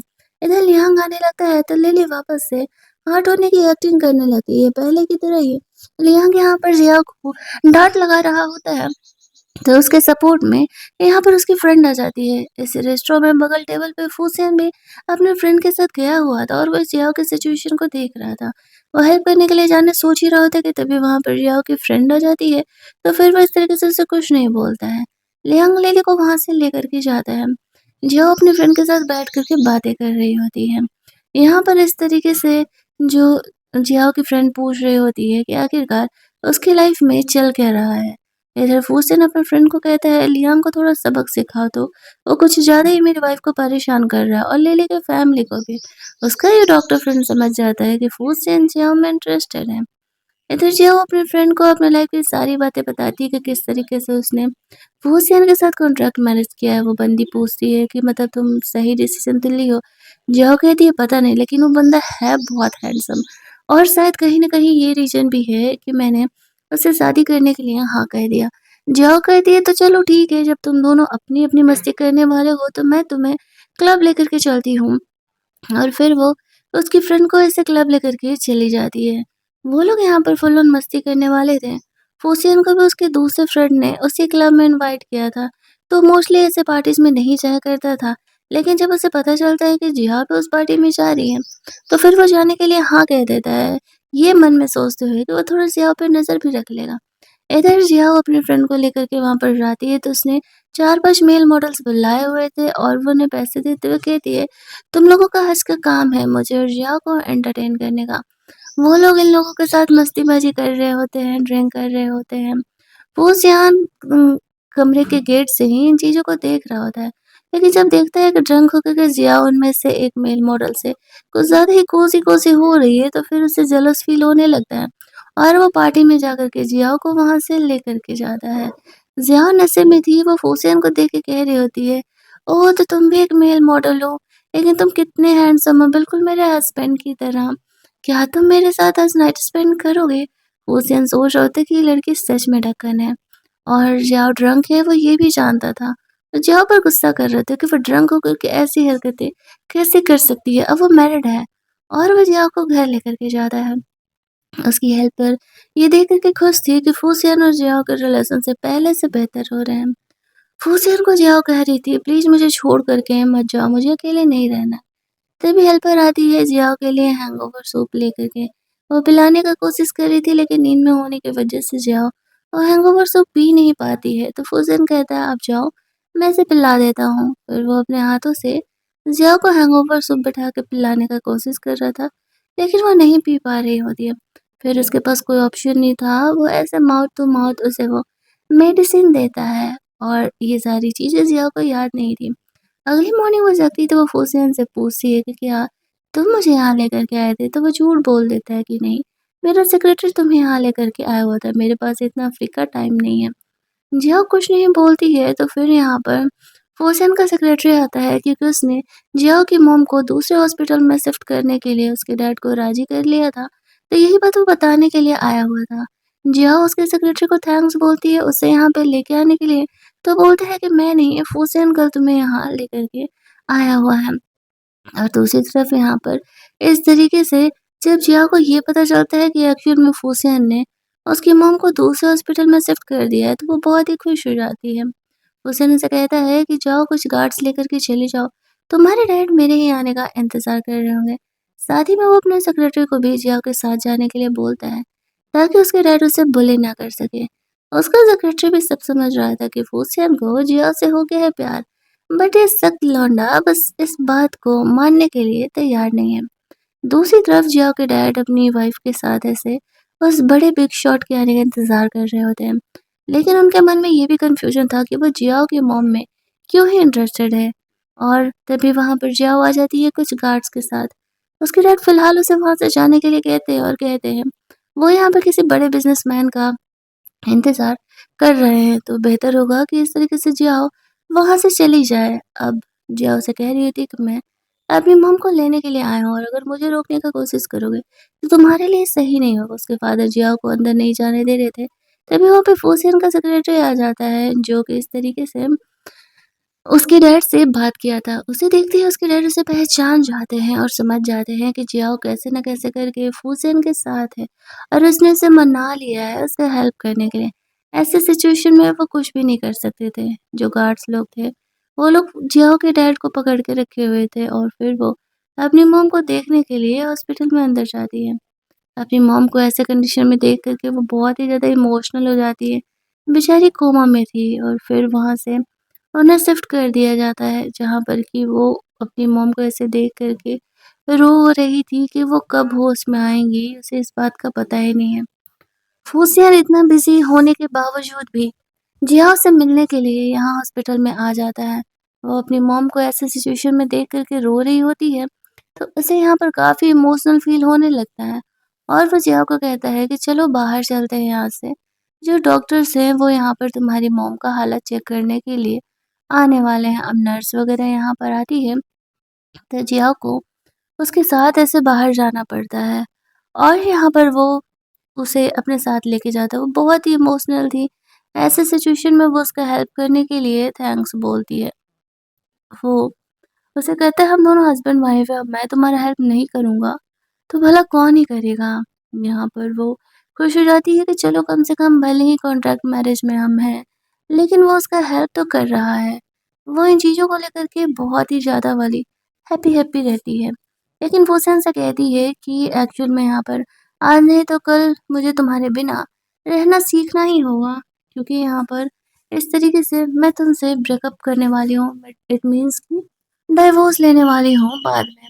इधर लियांग आने लगता है तो लिली वापस से हर्ट होने की एक्टिंग करने लगती है, पहले की तरह ही। लियांग यहाँ पर जिया को डाँट लगा रहा होता है। तो उसके सपोर्ट में यहाँ पर उसकी फ्रेंड आ जाती है। इस रेस्टोरेंट में बगल टेबल पे फूसियान भी अपने फ्रेंड के साथ गया हुआ था और वो जियाओ की सिचुएशन को देख रहा था। वो हेल्प करने के लिए जाने सोच ही रहा होता है कि तभी वहाँ पर जियाओ की फ्रेंड आ जाती है, तो फिर वो इस तरीके से उसे कुछ नहीं बोलता है। लियांग लेली को वहाँ से लेकर के जाता है। जियाओ अपने फ्रेंड के साथ बैठ कर के बातें कर रही होती है। यहाँ पर इस तरीके से जो जियाओ की फ्रेंड पूछ रही होती है कि आखिरकार उसकी लाइफ में चल क्या रहा है। इधर फूसिन अपने फ्रेंड को कहता है, लियांग को थोड़ा सबक सिखाओ तो, वो कुछ ज़्यादा ही मेरी वाइफ को परेशान कर रहा है और लिली के फैमिली को भी। उसका ये डॉक्टर फ्रेंड समझ जाता है कि फूसिन जियाओ में इंटरेस्टेड है। इधर जियाओ अपने फ्रेंड को अपने लाइफ की सारी बातें बताती है कि किस तरीके से उसने फूसियन के साथ कॉन्ट्रैक्ट मैरिज किया है। वो बंदी पूछती है कि मतलब तुम सही डिसीजन तो ली हो? जियाओ कहती है पता नहीं, लेकिन वो बंदा है बहुत हैंडसम और शायद कहीं न कहीं ये रीज़न भी है कि मैंने उससे शादी करने के लिए हाँ कह दिया। जियाओ कहती है तो चलो ठीक है, जब तुम दोनों अपनी-अपनी मस्ती करने वाले हो तो मैं तुम्हें क्लब लेकर के चलती हूँ। और फिर वो उसकी फ्रेंड को ऐसे क्लब लेकर के चली जाती है। वो लोग यहाँ पर फुल ऑन मस्ती करने वाले थे। फूसियन को भी उसके दूसरे फ्रेंड ने उसी क्लब में इनवाइट किया था, तो मोस्टली ऐसे पार्टीज़ में नहीं जाया करता था। लेकिन जब उसे पता चलता है कि जिया भी उस पार्टी में जा रही है, तो फिर वो जाने के लिए हाँ कह देता है। ये मन में सोचते हुए कि वो थोड़ा जियाओ पे नज़र भी रख लेगा। इधर जियाओ अपने फ्रेंड को लेकर के वहाँ पर जाती है तो उसने 4-5 मेल मॉडल्स बुलाए हुए थे और वो उन्हें पैसे देते हुए कहती है, तुम लोगों का आज का काम है मुझे और जियाओ को एंटरटेन करने का। वो लोग इन लोगों के साथ मस्तीबाजी कर रहे होते हैं, ड्रिंक कर रहे होते हैं। वो ज़ियान कमरे के गेट से ही इन चीज़ों को देख रहा होता है। लेकिन जब देखता है कि ड्रंक होकर के ज़िया उनमें से एक मेल मॉडल से कुछ ज़्यादा ही कोसी-कोसी हो रही है, तो फिर उसे जेलस फ़ील होने लगता है और वो पार्टी में जाकर के ज़िया को वहाँ से लेकर के जाता है। ज़िया नशे में थी, वो फूसियन को देख के कह रही होती है, ओह! तो तुम भी एक मेल मॉडल हो, लेकिन तुम कितने हैंडसम हो, बिल्कुल मेरे हस्बैंड की तरह। क्या तुम मेरे साथ आज नाइट स्पेंड करोगे? फूसियन सोच रहा होता है कि ये लड़की सच में ढक्कन है। और जाओ ड्रंक है वो ये भी जानता था। तो जाओ पर गुस्सा कर रहे थे कि वो ड्रंक होकर के ऐसी हरकतें कैसे कर सकती है? अब वो मैरिड है और वो जियाओ को घर लेकर के जाता है। उसकी हेल्प पर ये देख कर के खुश थी कि फूसियन और जियाओ के रिलेशनशिप पहले से बेहतर हो रहे हैं। फूसियन को जियाओ कह रही थी, प्लीज़ मुझे छोड़ कर के मत जाओ, मुझे अकेले नहीं रहना। तभी हेल्पर आती है जियाओ के लिए हैंगओवर सूप लेकर के। वो पिलाने का कोशिश कर रही थी लेकिन नींद में होने की वजह से जियाओ वो हैंगओवर सूप पी नहीं पाती है। तो फुज़ेन कहता है आप जाओ, मैं इसे पिला देता हूँ। फिर वो अपने हाथों से जियाओ को हैंगओवर सूप बैठा के पिलाने का कोशिश कर रहा था, लेकिन वो नहीं पी पा रही होती है। फिर उसके पास कोई ऑप्शन नहीं था, वो ऐसे माउथ टू माउथ उसे वो मेडिसिन देता है और ये सारी चीज़ें जियाओ को याद नहीं थी। अगली मॉर्निंग वो जगती तो वो फूसियन से पूछती है कि क्या तुम मुझे यहाँ लेकर के आए थे? तो वो झूठ बोल देता है कि नहीं, मेरा सेक्रेटरी तुम्हें यहाँ लेकर के आया हुआ था, मेरे पास इतना फ्री का टाइम नहीं है। जिया कुछ नहीं बोलती है तो फिर यहाँ पर फूसियन का सेक्रेटरी आता है क्योंकि उसने जियाओ की मॉम को दूसरे हॉस्पिटल में शिफ्ट करने के लिए उसके डैड को राज़ी कर लिया था, तो यही बात वो बताने के लिए आया हुआ था। जियाओ उसके सेक्रेटरी को थैंक्स बोलती है उसे यहाँ पे लेके आने के लिए, तो बोलता है कि मैं नहीं, फूसियन कल तुम्हें यहाँ लेकर के आया हुआ है। और दूसरी तरफ यहाँ पर इस तरीके से जब जिया को ये पता चलता है कि एक्चुअल में फूसियन ने उसकी मॉम को दूसरे हॉस्पिटल में शिफ्ट कर दिया है, तो वो बहुत ही खुश हो जाती है। हुसैन उनसे कहता है कि जाओ कुछ गार्ड्स लेकर के चले जाओ, तुम्हारे डैड मेरे ही आने का इंतज़ार कर रहे होंगे। साथ ही में वो अपने सेक्रेटरी को भी जिया के साथ जाने के लिए बोलता है, ताकि उसके डैड उसे बुली ना कर सके। उसका सेक्रेटरी भी सब समझ रहा था कि फूसियन को जिया से हो गया है प्यार, बट ये सख्त लौंडा बस इस बात को मानने के लिए तैयार नहीं है। दूसरी तरफ जिया के डैड अपनी वाइफ के साथ ऐसे उस बड़े बिग शॉट के आने का इंतज़ार कर रहे होते हैं। लेकिन उनके मन में ये भी कन्फ्यूज़न था कि वो जियाओ की मॉम में क्यों ही इंटरेस्टेड है। और तभी वहाँ पर जियाओ आ जाती है कुछ गार्ड्स के साथ। उसके डैड फ़िलहाल उसे वहाँ से जाने के लिए कहते हैं और कहते हैं, वो यहाँ पर किसी बड़े बिज़नेसमैन का इंतज़ार कर रहे हैं, तो बेहतर होगा कि इस तरीके से जियाओ वहाँ से चली जाए। अब जियाओ से कह रही थी कि मैं अपनी मॉम को लेने के लिए आया हूँ और अगर मुझे रोकने का कोशिश करोगे, तो तुम्हारे लिए सही नहीं होगा। उसके फादर जियाओ को अंदर नहीं जाने दे रहे थे। तभी वहाँ पे फूसियन का सेक्रेटरी आ जाता है, जो कि इस तरीके से उसके डैड से बात किया था। उसे देखते ही उसके डैड उसे पहचान जाते हैं और समझ जाते हैं कि जियाओ कैसे न कैसे करके फूसियन के साथ है और उसने उसे मना लिया है उसका हेल्प करने के लिए। ऐसे सिचुएशन में वो कुछ भी नहीं कर सकते थे। जो गार्ड्स लोग थे, वो लोग जियाओ के डैड को पकड़ के रखे हुए थे और फिर वो अपनी मॉम को देखने के लिए हॉस्पिटल में अंदर जाती है। अपनी मॉम को ऐसे कंडीशन में देख कर के वो बहुत ही ज़्यादा इमोशनल हो जाती है। बेचारी कोमा में थी और फिर वहाँ से उन्हें शिफ्ट कर दिया जाता है, जहाँ पर कि वो अपनी मॉम को ऐसे देख कर के रो रही थी कि वो कब होश में आएँगी, उसे इस बात का पता ही नहीं है। होशियार इतना बिज़ी होने के बावजूद भी जिया से मिलने के लिए यहाँ हॉस्पिटल में आ जाता है। वो अपनी मॉम को ऐसे सिचुएशन में देख कर के रो रही होती है, तो उसे यहाँ पर काफ़ी इमोशनल फ़ील होने लगता है और वो जिया को कहता है कि चलो बाहर चलते हैं यहाँ से। जो डॉक्टर्स हैं वो यहाँ पर तुम्हारी मॉम का हालत चेक करने के लिए आने वाले हैं। अब नर्स वग़ैरह यहाँ पर आती है, तो जिया को उसके साथ ऐसे बाहर जाना पड़ता है और यहाँ पर वो उसे अपने साथ लेके जाता है। वो बहुत ही इमोशनल थी। ऐसे सिचुएशन में वो उसका हेल्प करने के लिए थैंक्स बोलती है। वो उसे कहता है हम दोनों हस्बैंड वाइफ हैं, अब मैं तुम्हारा हेल्प नहीं करूँगा, तो भला कौन ही करेगा? यहाँ पर वो खुश हो जाती है कि चलो कम से कम भले ही कॉन्ट्रैक्ट मैरिज में हम हैं, लेकिन वो उसका हेल्प तो कर रहा है। वो इन चीज़ों को लेकर के बहुत ही ज़्यादा वाली हैप्पी-हैप्पी रहती है। लेकिन वो उसे कहती है कि एक्चुअल में यहाँ पर आज नहीं तो कल मुझे तुम्हारे बिना रहना सीखना ही होगा, क्योंकि यहाँ पर इस तरीके से मैं तुमसे ब्रेकअप करने वाली हूँ। इट मीन्स कि डिवोर्स लेने वाली हूँ बाद में।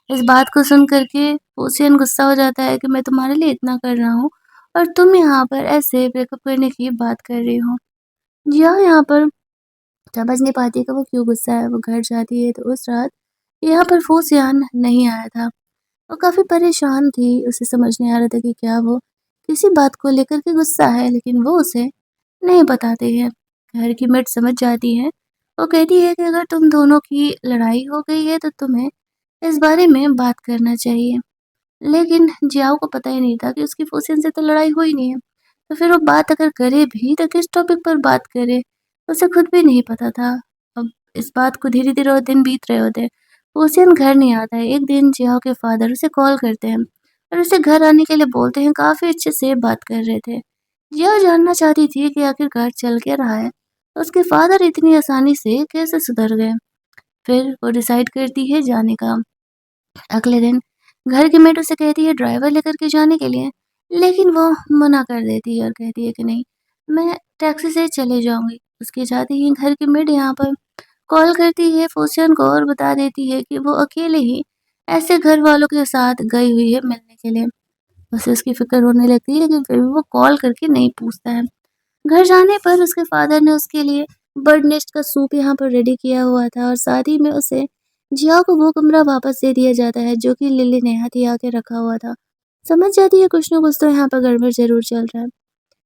इस बात को सुन कर के ओशियन गुस्सा हो जाता है कि मैं तुम्हारे लिए इतना कर रहा हूँ और तुम यहाँ पर ऐसे ब्रेकअप करने की बात कर रही हो। जिया यहाँ पर समझ नहीं पाती कि वो क्यों गुस्सा है। वो घर जाती है तो उस रात यहाँ पर फूसियान नहीं आया था। वो काफ़ी परेशान थी, उसे समझ नहीं आ रहा था कि क्या वो किसी बात को लेकर के गुस्सा है, लेकिन वो उसे नहीं बताती है। घर की मेड समझ जाती है। वो कहती है कि अगर तुम दोनों की लड़ाई हो गई है तो तुम्हें इस बारे में बात करना चाहिए। लेकिन जियाओ को पता ही नहीं था कि उसकी फूसियन से तो लड़ाई हुई नहीं है। तो फिर वो बात अगर करे भी तो किस टॉपिक पर बात करे, उसे खुद भी नहीं पता था। अब इस बात को धीरे-धीरे और दिन बीत रहे होते हैं। फूसियन घर नहीं आता है। एक दिन जियाओ के फादर उसे कॉल करते हैं और उसे घर आने के लिए बोलते हैं। काफ़ी अच्छे से बात कर रहे थे। जिया जानना चाहती थी कि आखिरकार चल क्या रहा है। उसके फादर इतनी आसानी से कैसे सुधर गए। फिर वो डिसाइड करती है जाने का। अगले दिन घर की मेड उसे कहती है ड्राइवर लेकर के जाने के लिए, लेकिन वो मना कर देती है और कहती है कि नहीं, मैं टैक्सी से चले जाऊंगी। उसके जाते ही घर की मेड यहाँ पर कॉल करती है फूसियन को और बता देती है कि वो अकेले ही ऐसे घर वालों के साथ गई हुई है मिलने के लिए। उसे उसकी फिक्र होने लगती है, लेकिन फिर भी वो कॉल करके नहीं पूछता है। घर जाने पर उसके फादर ने उसके लिए बर्ड नेस्ट का सूप यहाँ पर रेडी किया हुआ था और साथ ही में उसे जिया को वो कमरा वापस दे दिया जाता है जो कि लिली ने हथिया के रखा हुआ था। समझ जाती है कुछ न कुछ तो यहाँ पर गड़बड़ ज़रूर चल रहा है।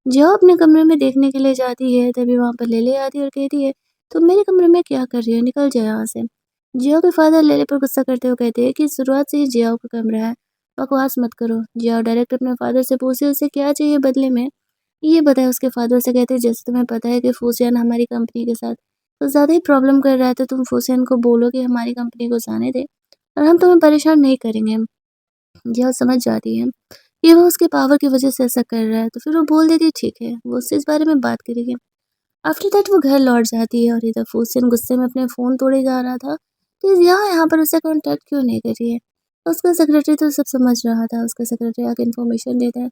जिया अपने कमरे में देखने के लिए जाती है, तभी वहाँ पर लिली आती है और कहती है, तुम मेरे कमरे में क्या कर रही हो? निकल जाओ यहाँ से। जिया के फादर लिली पर गुस्सा करते हुए कहते हैं कि शुरुआत से ही जिया का कमरा है, बकवास मत करो। जिया डायरेक्ट अपने फादर से पूछे उसे क्या चाहिए बदले में। ये बताए उसके फादर से कहते, जैसे तुम्हें पता है कि फूसियान हमारी कंपनी के साथ तो ज़्यादा ही प्रॉब्लम कर रहा है, तो तुम फूसियान को बोलो कि हमारी कंपनी को जाने दे और हम तुम्हें परेशान नहीं करेंगे। यह समझ जाती है कि वो उसके पावर की वजह से ऐसा कर रहा है, तो फिर वो बोल देती है ठीक है, वो उससे इस बारे में बात करेगी। आफ्टर दैट वो घर लौट जाती है और इधर फूसियान गुस्से में अपने फ़ोन तोड़े जा रहा था कि यहाँ पर उसे कॉन्टैक्ट क्यों नहीं कर रही है। उसका सेक्रेटरी तो सब समझ रहा था। उसका सेक्रेटरी आके इन्फॉर्मेशन देता है।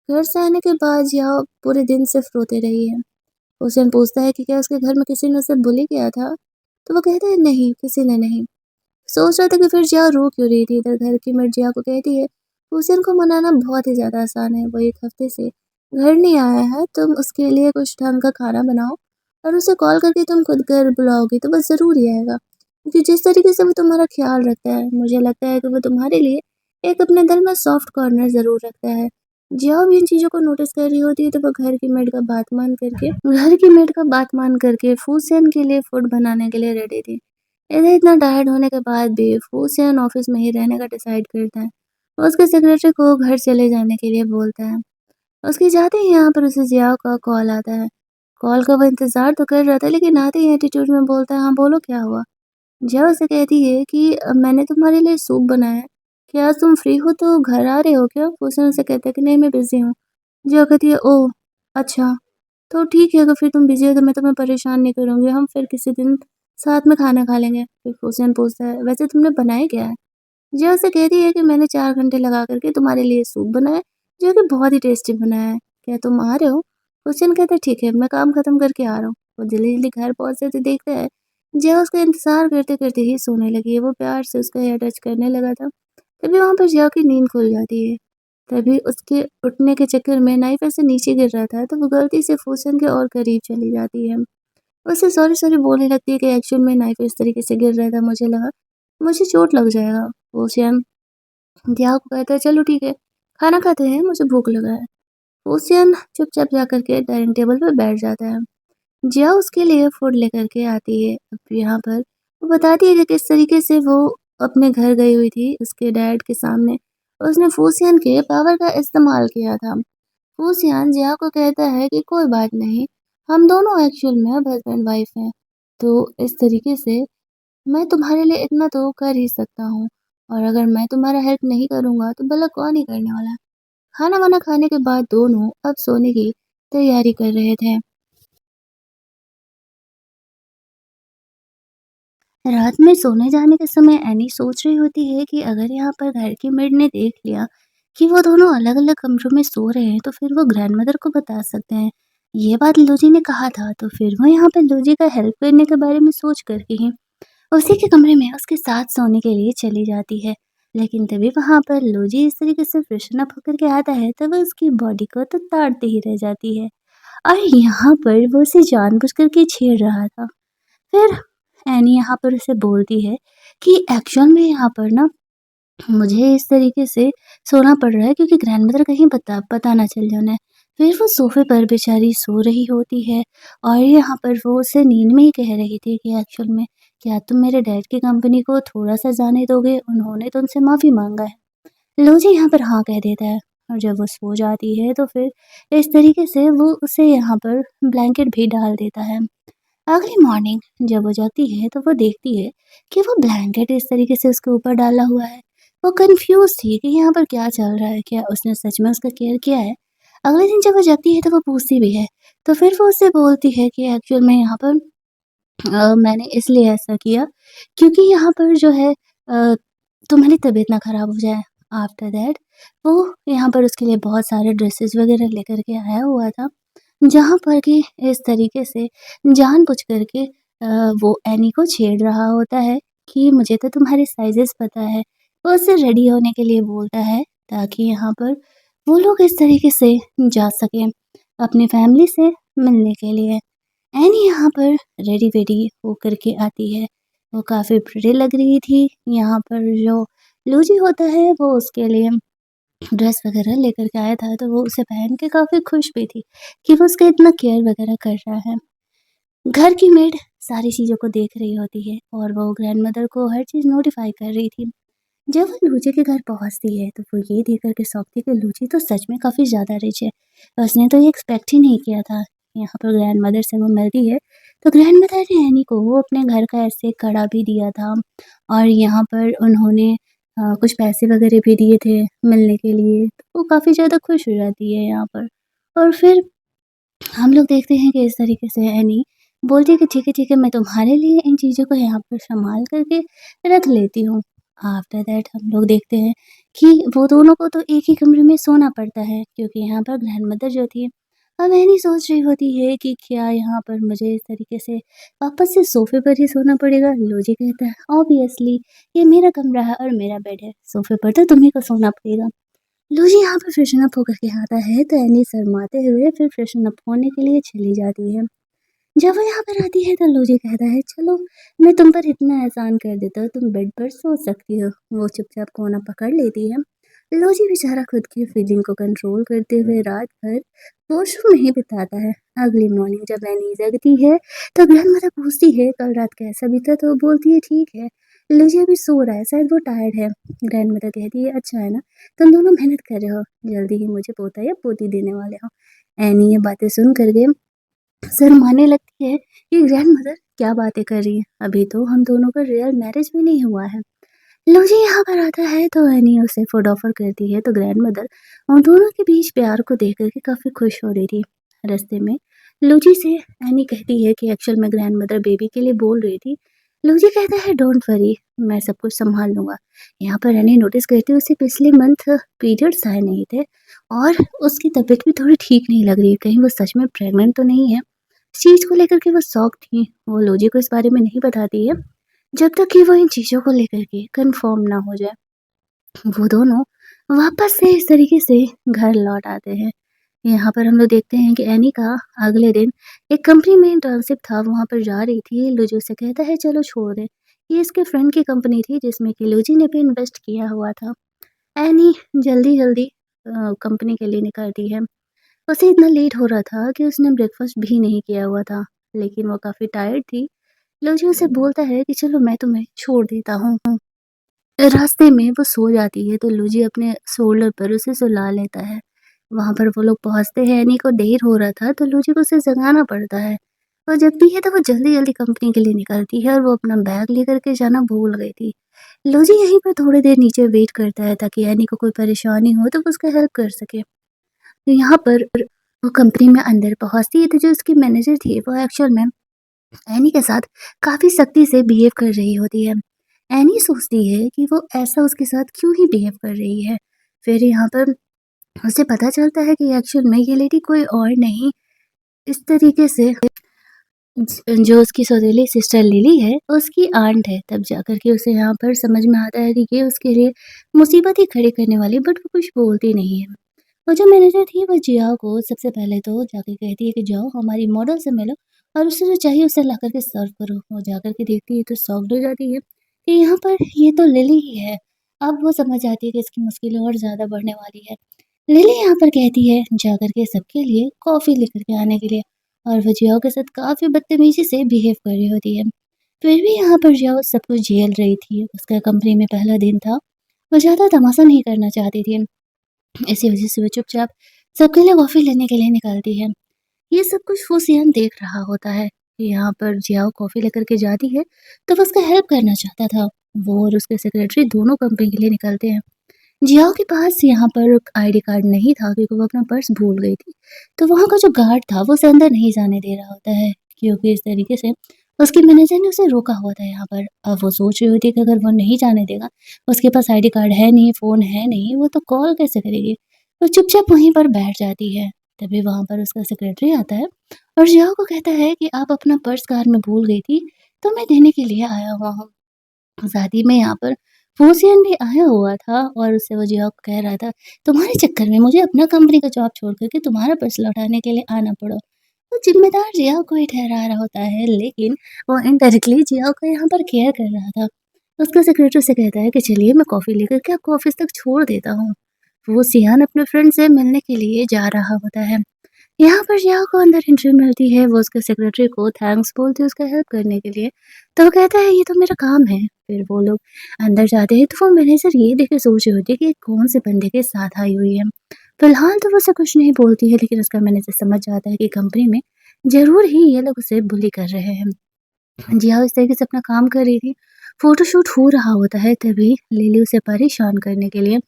घर से आने के बाद यह पूरे दिन सिर्फ रोते रही है। हुसैन पूछता है कि क्या उसके घर में किसी ने उसे बुली किया था? तो वो कहता है नहीं, किसी ने नहीं। सोच रहा था कि फिर जिया रो क्यों रही थी। इधर घर की मेड जिया को कहती है हुसैन को मनाना बहुत ही ज़्यादा आसान है। वो 1 हफ्ते से घर नहीं आया है, तुम उसके लिए कुछ ढंग का खाना बनाओ और उसे कॉल करके तुम खुद घर बुलाओगी तो वो ज़रूर ही आएगा। क्योंकि जिस तरीके से वो तुम्हारा ख्याल रखता है, मुझे लगता है कि वो तुम्हारे लिए एक अपने दिल में सॉफ्ट कॉर्नर ज़रूर रखता है। जिया भी इन चीज़ों को नोटिस कर रही होती है तो वो घर की मेड का बात मान करके फूसियन के लिए फूड बनाने के लिए रेडी थी। इधर इतना टायर्ड होने के बाद भी फूसियन ऑफिस में ही रहने का डिसाइड करता है। वो उसके सेक्रेटरी को घर चले जाने के लिए बोलता है। उसके जाते ही यहाँ पर उसे जिया का कॉल आता है। कॉल का वो इंतज़ार तो कर रहा था, लेकिन आते ही एटीट्यूड में बोलता है, हाँ बोलो क्या हुआ? जिया उसे कहती है कि मैंने तुम्हारे लिए सूप बनाया है। क्या आज तुम फ्री हो तो घर आ रहे हो क्या? फूसियन उसे कहता है कि नहीं, मैं बिज़ी हूँ। जिया कहती है, ओह! अच्छा। तो ठीक है, अगर फिर तुम बिज़ी हो तो मैं तुम्हें परेशान नहीं करूँगी, हम फिर किसी दिन साथ में खाना खा लेंगे। फिर हुसैन पूछता है, वैसे तुमने बनाया क्या है? जिया उसे कहती है कि मैंने 4 घंटे लगा कर के तुम्हारे लिए सूप बनाया है, जो कि बहुत ही टेस्टी बना है। क्या तुम आ रहे हो? हुसैन कहता है ठीक है, मैं काम खत्म करके आ रहा हूँ। वो जल्दी-जल्दी घर पहुँचते तो देखता है जिया उसका इंतज़ार करते-करते ही सोने लगी है। वो प्यार से उसका हेयर टच करने लगा था, तभी वहाँ पर जिया की नींद खुल जाती है। तभी उसके उठने के चक्कर में नाइफ ऐसे नीचे गिर रहा था, तो वो गलती से फूसन के और करीब चली जाती है। उसे सॉरी-सॉरी बोलने लगती है कि एक्चुअल में नाइफ इस तरीके से गिर रहा था, मुझे लगा मुझे चोट लग जाएगा। ओशियन जिया को कहता है चलो ठीक है, खाना खाते हैं, मुझे भूख लगा है। ओशियन चुपचाप जा कर के डाइनिंग टेबल पर बैठ जाता है। जिया उसके लिए फूड लेकर के आती है। अब यहाँ पर वो बताती है कि किस तरीके से वो अपने घर गई हुई थी उसके डैड के सामने। उसने फूसियन के पावर का इस्तेमाल किया था। फूसियन जिया को कहता है कि कोई बात नहीं, हम दोनों एक्चुअल में हस्बैंड वाइफ हैं। तो इस तरीके से मैं तुम्हारे लिए इतना तो कर ही सकता हूँ, और अगर मैं तुम्हारा हेल्प नहीं करूँगा तो भला कौन ही करने वाला है। खाना वाना खाने के बाद दोनों अब सोने की तैयारी कर रहे थे। रात में सोने जाने के समय एनी सोच रही होती है कि अगर यहाँ पर घर की मेड ने देख लिया कि वो दोनों अलग-अलग कमरों में सो रहे हैं, तो फिर वो ग्रैंडमदर को बता सकते हैं। ये बात लूजी ने कहा था, तो फिर वो यहाँ पे लूजी का हेल्प करने के बारे में सोच कर के ही उसी के कमरे में उसके साथ सोने के लिए चली जाती है। लेकिन तभी वहाँ पर लूजी इस तरीके से फ्रेशन अप होकर के आता है, तो वो उसकी बॉडी को तो ताड़ती ही रह जाती है। और यहाँ पर वो उसे जानबूझकर के छेड़ रहा था। फिर एनी यहाँ पर उसे बोलती है कि एक्चुअल में यहाँ पर ना मुझे इस तरीके से सोना पड़ रहा है क्योंकि ग्रैंडमदर कहीं पता पता ना चल जाना है। फिर वो सोफ़े पर बेचारी सो रही होती है और यहाँ पर वो उसे नींद में ही कह रही थी कि एक्चुअल में क्या तुम मेरे डैड की कंपनी को थोड़ा-सा जाने दोगे? उन्होंने तो उनसे माफ़ी माँगा है। लोजी यहाँ पर हाँ कह देता है और जब वो सो जाती है तो फिर इस तरीके से वो उसे यहाँ पर ब्लैंकेट भी डाल देता है। अगली मॉर्निंग जब वो जागती है तो वो देखती है कि वो ब्लैंकेट इस तरीके से उसके ऊपर डाला हुआ है। वो कंफ्यूज थी कि यहाँ पर क्या चल रहा है, क्या उसने सच में उसका केयर किया है। अगले दिन जब वो जागती है तो वो पूछती भी है, तो फिर वो उससे बोलती है कि एक्चुअल में यहाँ पर मैंने इसलिए ऐसा किया क्योंकि यहाँ पर जो है तुम्हारी तबीयत ना खराब हो जाए। आफ्टर दैट वो यहाँ पर उसके लिए बहुत सारे ड्रेसेस वगैरह लेकर के आया हुआ था, जहाँ पर कि इस तरीके से जानबूझ कर के वो एनी को छेड़ रहा होता है कि मुझे तो तुम्हारे साइज़ेस पता है। वो उससे रेडी होने के लिए बोलता है ताकि यहाँ पर वो लोग इस तरीके से जा सकें अपनी फैमिली से मिलने के लिए। एनी यहाँ पर रेडी-वेडी होकर के आती है। वो काफ़ी प्रिटी लग रही थी। यहाँ पर जो लूजी होता है वो उसके लिए ड्रेस वग़ैरह लेकर के आया था, तो वो उसे पहन के काफ़ी खुश भी थी कि वो उसका इतना केयर वग़ैरह कर रहा है। घर की मेड सारी चीज़ों को देख रही होती है और वो ग्रैंडमदर को हर चीज़ नोटिफ़ाई कर रही थी। जब वो लूची के घर पहुँचती है, तो वो ये देख कर के शॉक थी कि लूची तो सच में काफ़ी ज़्यादा रिच है। उसने तो ये एक्सपेक्ट ही नहीं किया था। यहाँ पर ग्रैंडमदर से वो मिलती है, तो ग्रैंडमदर ने एनी को वो अपने घर का ऐसे कड़ा भी दिया था और यहाँ पर उन्होंने कुछ पैसे वगैरह भी दिए थे मिलने के लिए। तो वो काफ़ी ज़्यादा खुश हो जाती है यहाँ पर। और फिर हम लोग देखते हैं कि इस तरीके से एनी बोलती है कि ठीक है, मैं तुम्हारे लिए इन चीज़ों को यहाँ पर सँभाल करके रख लेती हूँ। आफ्टर दैट हम लोग देखते हैं कि वो दोनों को तो एक ही कमरे में सोना पड़ता है क्योंकि यहाँ पर ग्रैंडमदर जो थी, अब एनी सोच रही होती है कि क्या यहाँ पर मुझे इस तरीके से वापस से सोफ़े पर ही सोना पड़ेगा? लोजी कहता है ऑब्वियसली ये मेरा कमरा है और मेरा बेड है, सोफ़े पर तो तुम्हीं को सोना पड़ेगा। लूजी यहाँ पर फ्रेशन अप होकर के आता है तो एनी शर्माते हुए फिर फ्रेशन अप होने के लिए चली जाती है। जब वो यहाँ पर आती है तो लूजी कहता है चलो मैं तुम पर इतना एहसान कर देता हूँ, तुम बेड पर सो सकती हो। वो चुपचाप कोना पकड़ लेती है। लूजी बेचारा खुद की फीलिंग को कंट्रोल करते हुए रात भर वॉशरूम में ही बिताता है। अगली मॉर्निंग जब एनी जगती है तो ग्रैंडमदर पूछती है कल रात कैसा बीता, तो वो बोलती है ठीक है। लूजी अभी सो रहा है, शायद वो टायर्ड है। ग्रैंडमदर कहती है अच्छा है ना, तुम दोनों मेहनत कर रहे हो, जल्दी ही मुझे पोता या पोती देने वाले हो। एनी ये बातें सुन कर के शर्माने लगती है कि ग्रैंडमदर क्या बातें कर रही है, अभी तो हम दोनों का रियल मैरिज भी नहीं हुआ है। लूजी यहाँ पर आता है तो एनी उसे फूड ऑफर करती है, तो ग्रैंडमदर उन दोनों के बीच प्यार को देख कर के काफ़ी खुश हो रही थी। रास्ते में लूजी से एनी कहती है कि एक्चुअल में ग्रैंडमदर बेबी के लिए बोल रही थी। लूजी कहता है डोंट वरी, मैं सब कुछ संभाल लूँगा। यहाँ पर एनी नोटिस करती है उसे पिछले मंथ पीरियड्स आए नहीं थे और उसकी तबीयत भी थोड़ी ठीक नहीं लग रही, कहीं वो सच में प्रेग्नेंट तो नहीं है। इस चीज़ को लेकर के वो शॉक थी, वो लूजी को इस बारे में नहीं बताती है जब तक कि वो इन चीज़ों को लेकर के कंफर्म ना हो जाए। वो दोनों वापस से इस तरीके से घर लौट आते हैं। यहाँ पर हम लोग देखते हैं कि एनी का अगले दिन एक कंपनी में इंटर्नशिप था, वहाँ पर जा रही थी। लूजी उसे कहता है चलो छोड़ दे, ये इसके फ्रेंड की कंपनी थी जिसमें कि लूजी ने भी इन्वेस्ट किया हुआ था। एनी जल्दी-जल्दी कंपनी के लिए निकलती है। उसे इतना लेट हो रहा था कि उसने ब्रेकफ़ास्ट भी नहीं किया हुआ था, लेकिन वो काफ़ी टायर्ड थी। लूजी उसे बोलता है कि चलो मैं तुम्हें छोड़ देता हूँ। रास्ते में वो सो जाती है तो लूजी अपने शोल्डर पर उसे सुला लेता है। वहाँ पर वो लोग पहुँचते हैं, एनी को देर हो रहा था तो लूजी को उसे जगाना पड़ता है। वो जगती है तो वो जल्दी-जल्दी कंपनी के लिए निकलती है और वो अपना बैग लेकर के जाना भूल गई थी। लूजी यहीं पर थोड़ी देर नीचे वेट करता है ताकि एनी को कोई परेशानी हो तो वो उसका हेल्प कर सके। तो यहाँ पर वो कंपनी में अंदर पहुँचती है तो जो उसकी मैनेजर थी वो एक्चुअल में एनी के साथ काफ़ी सख्ती से बिहेव कर रही होती है। एनी सोचती है कि वो ऐसा उसके साथ क्यों ही बिहेव कर रही है। फिर यहाँ पर उसे पता चलता है कि एक्चुअल में ये लेडी कोई और नहीं, इस तरीके से जो उसकी सौतेली सिस्टर लिली है, उसकी आंट है। तब जाकर के उसे यहाँ पर समझ में आता है कि ये उसके लिए मुसीबत ही खड़ी करने वाली, बट वो कुछ बोलती नहीं है। और जो मैनेजर थी वो जियाओ को सबसे पहले तो जाके कहती है कि जाओ हमारी मॉडल से मिलो और उससे जो चाहिए उसे ला करके सर्व करो। वो जाकर के देखती है तो शॉक्ड हो जाती है कि यहाँ पर ये तो लिली ही है। अब वो समझ जाती है कि इसकी मुश्किलें और ज़्यादा बढ़ने वाली है। लिली यहाँ पर कहती है जाकर के सबके लिए कॉफ़ी लेकर के आने के लिए, और वो जियाओ के साथ काफ़ी बदतमीज़ी से बिहेव कर रही होती है। फिर भी यहाँ पर जियाओ सब कुछ झेल रही थी। उसका कंपनी में पहला दिन था। वो ज़्यादा तमाशा नहीं करना चाहती थी। इसी वजह से वो चुपचाप सबके लिए कॉफ़ी लेने के लिए निकलती है। ये सब कुछ फूसियान देख रहा होता है कि यहाँ पर जियाओ कॉफ़ी लेकर के जाती है, तो वो उसका हेल्प करना चाहता था। वो और उसके सेक्रेटरी दोनों कंपनी के लिए निकलते हैं। जियाओ के पास यहाँ पर आईडी कार्ड नहीं था क्योंकि वो अपना पर्स भूल गई थी। तो वहाँ का जो गार्ड था वो उसे अंदर नहीं जाने दे रहा होता है, क्योंकि इस तरीके से उसके मैनेजर ने उसे रोका हुआ था यहाँ पर। अब वो सोच रही होती है कि अगर वो नहीं जाने देगा, उसके पास आईडी कार्ड है नहीं, फ़ोन है नहीं, वो तो कॉल कैसे करेगी? वो चुपचाप वहीं पर बैठ जाती है। तभी वहाँ पर उसका सेक्रेटरी आता है और जियाओ को कहता है कि आप अपना पर्स कार में भूल गई थी, तो मैं देने के लिए आया हुआ हूँ। साथ ही में यहाँ पर फूसियन भी आया हुआ था और उससे वो जिया को कह रहा था, तुम्हारे चक्कर में मुझे अपना कंपनी का जॉब छोड़ कर के तुम्हारा पर्स लौटाने के लिए आना पड़ा। तो जिम्मेदार जिया को ही ठहरा रहा होता है, लेकिन वो इनडायरेक्टली जिया को यहाँ पर केयर कर रहा था। उसका सेक्रेटरी से कहता है कि चलिए मैं कॉफ़ी लेकर के आपको ऑफिस तक छोड़ देता हूँ। वो सियान अपने फ्रेंड से मिलने के लिए जा रहा होता है। यहाँ पर जिया को अंदर एंट्री मिलती है, वो उसके सेक्रेटरी को थैंक्स बोलती है उसका हेल्प करने के लिए। तो वो कहता है ये तो मेरा काम है। फिर वो लोग अंदर जाते हैं तो वो मैनेजर ये देख के सोच रही होती है कि ये कौन से बंदे के साथ आई हुई है। फिलहाल तो वो उसे कुछ नहीं बोलती है, लेकिन उसका मैनेजर समझ जाता है कि कंपनी में ज़रूर ही ये लोग उसे बुली कर रहे हैं। जिया इस तरीके से अपना काम कर रही थी। फ़ोटोशूट हो रहा होता है, तभी लिली उसे परेशान करने के लिए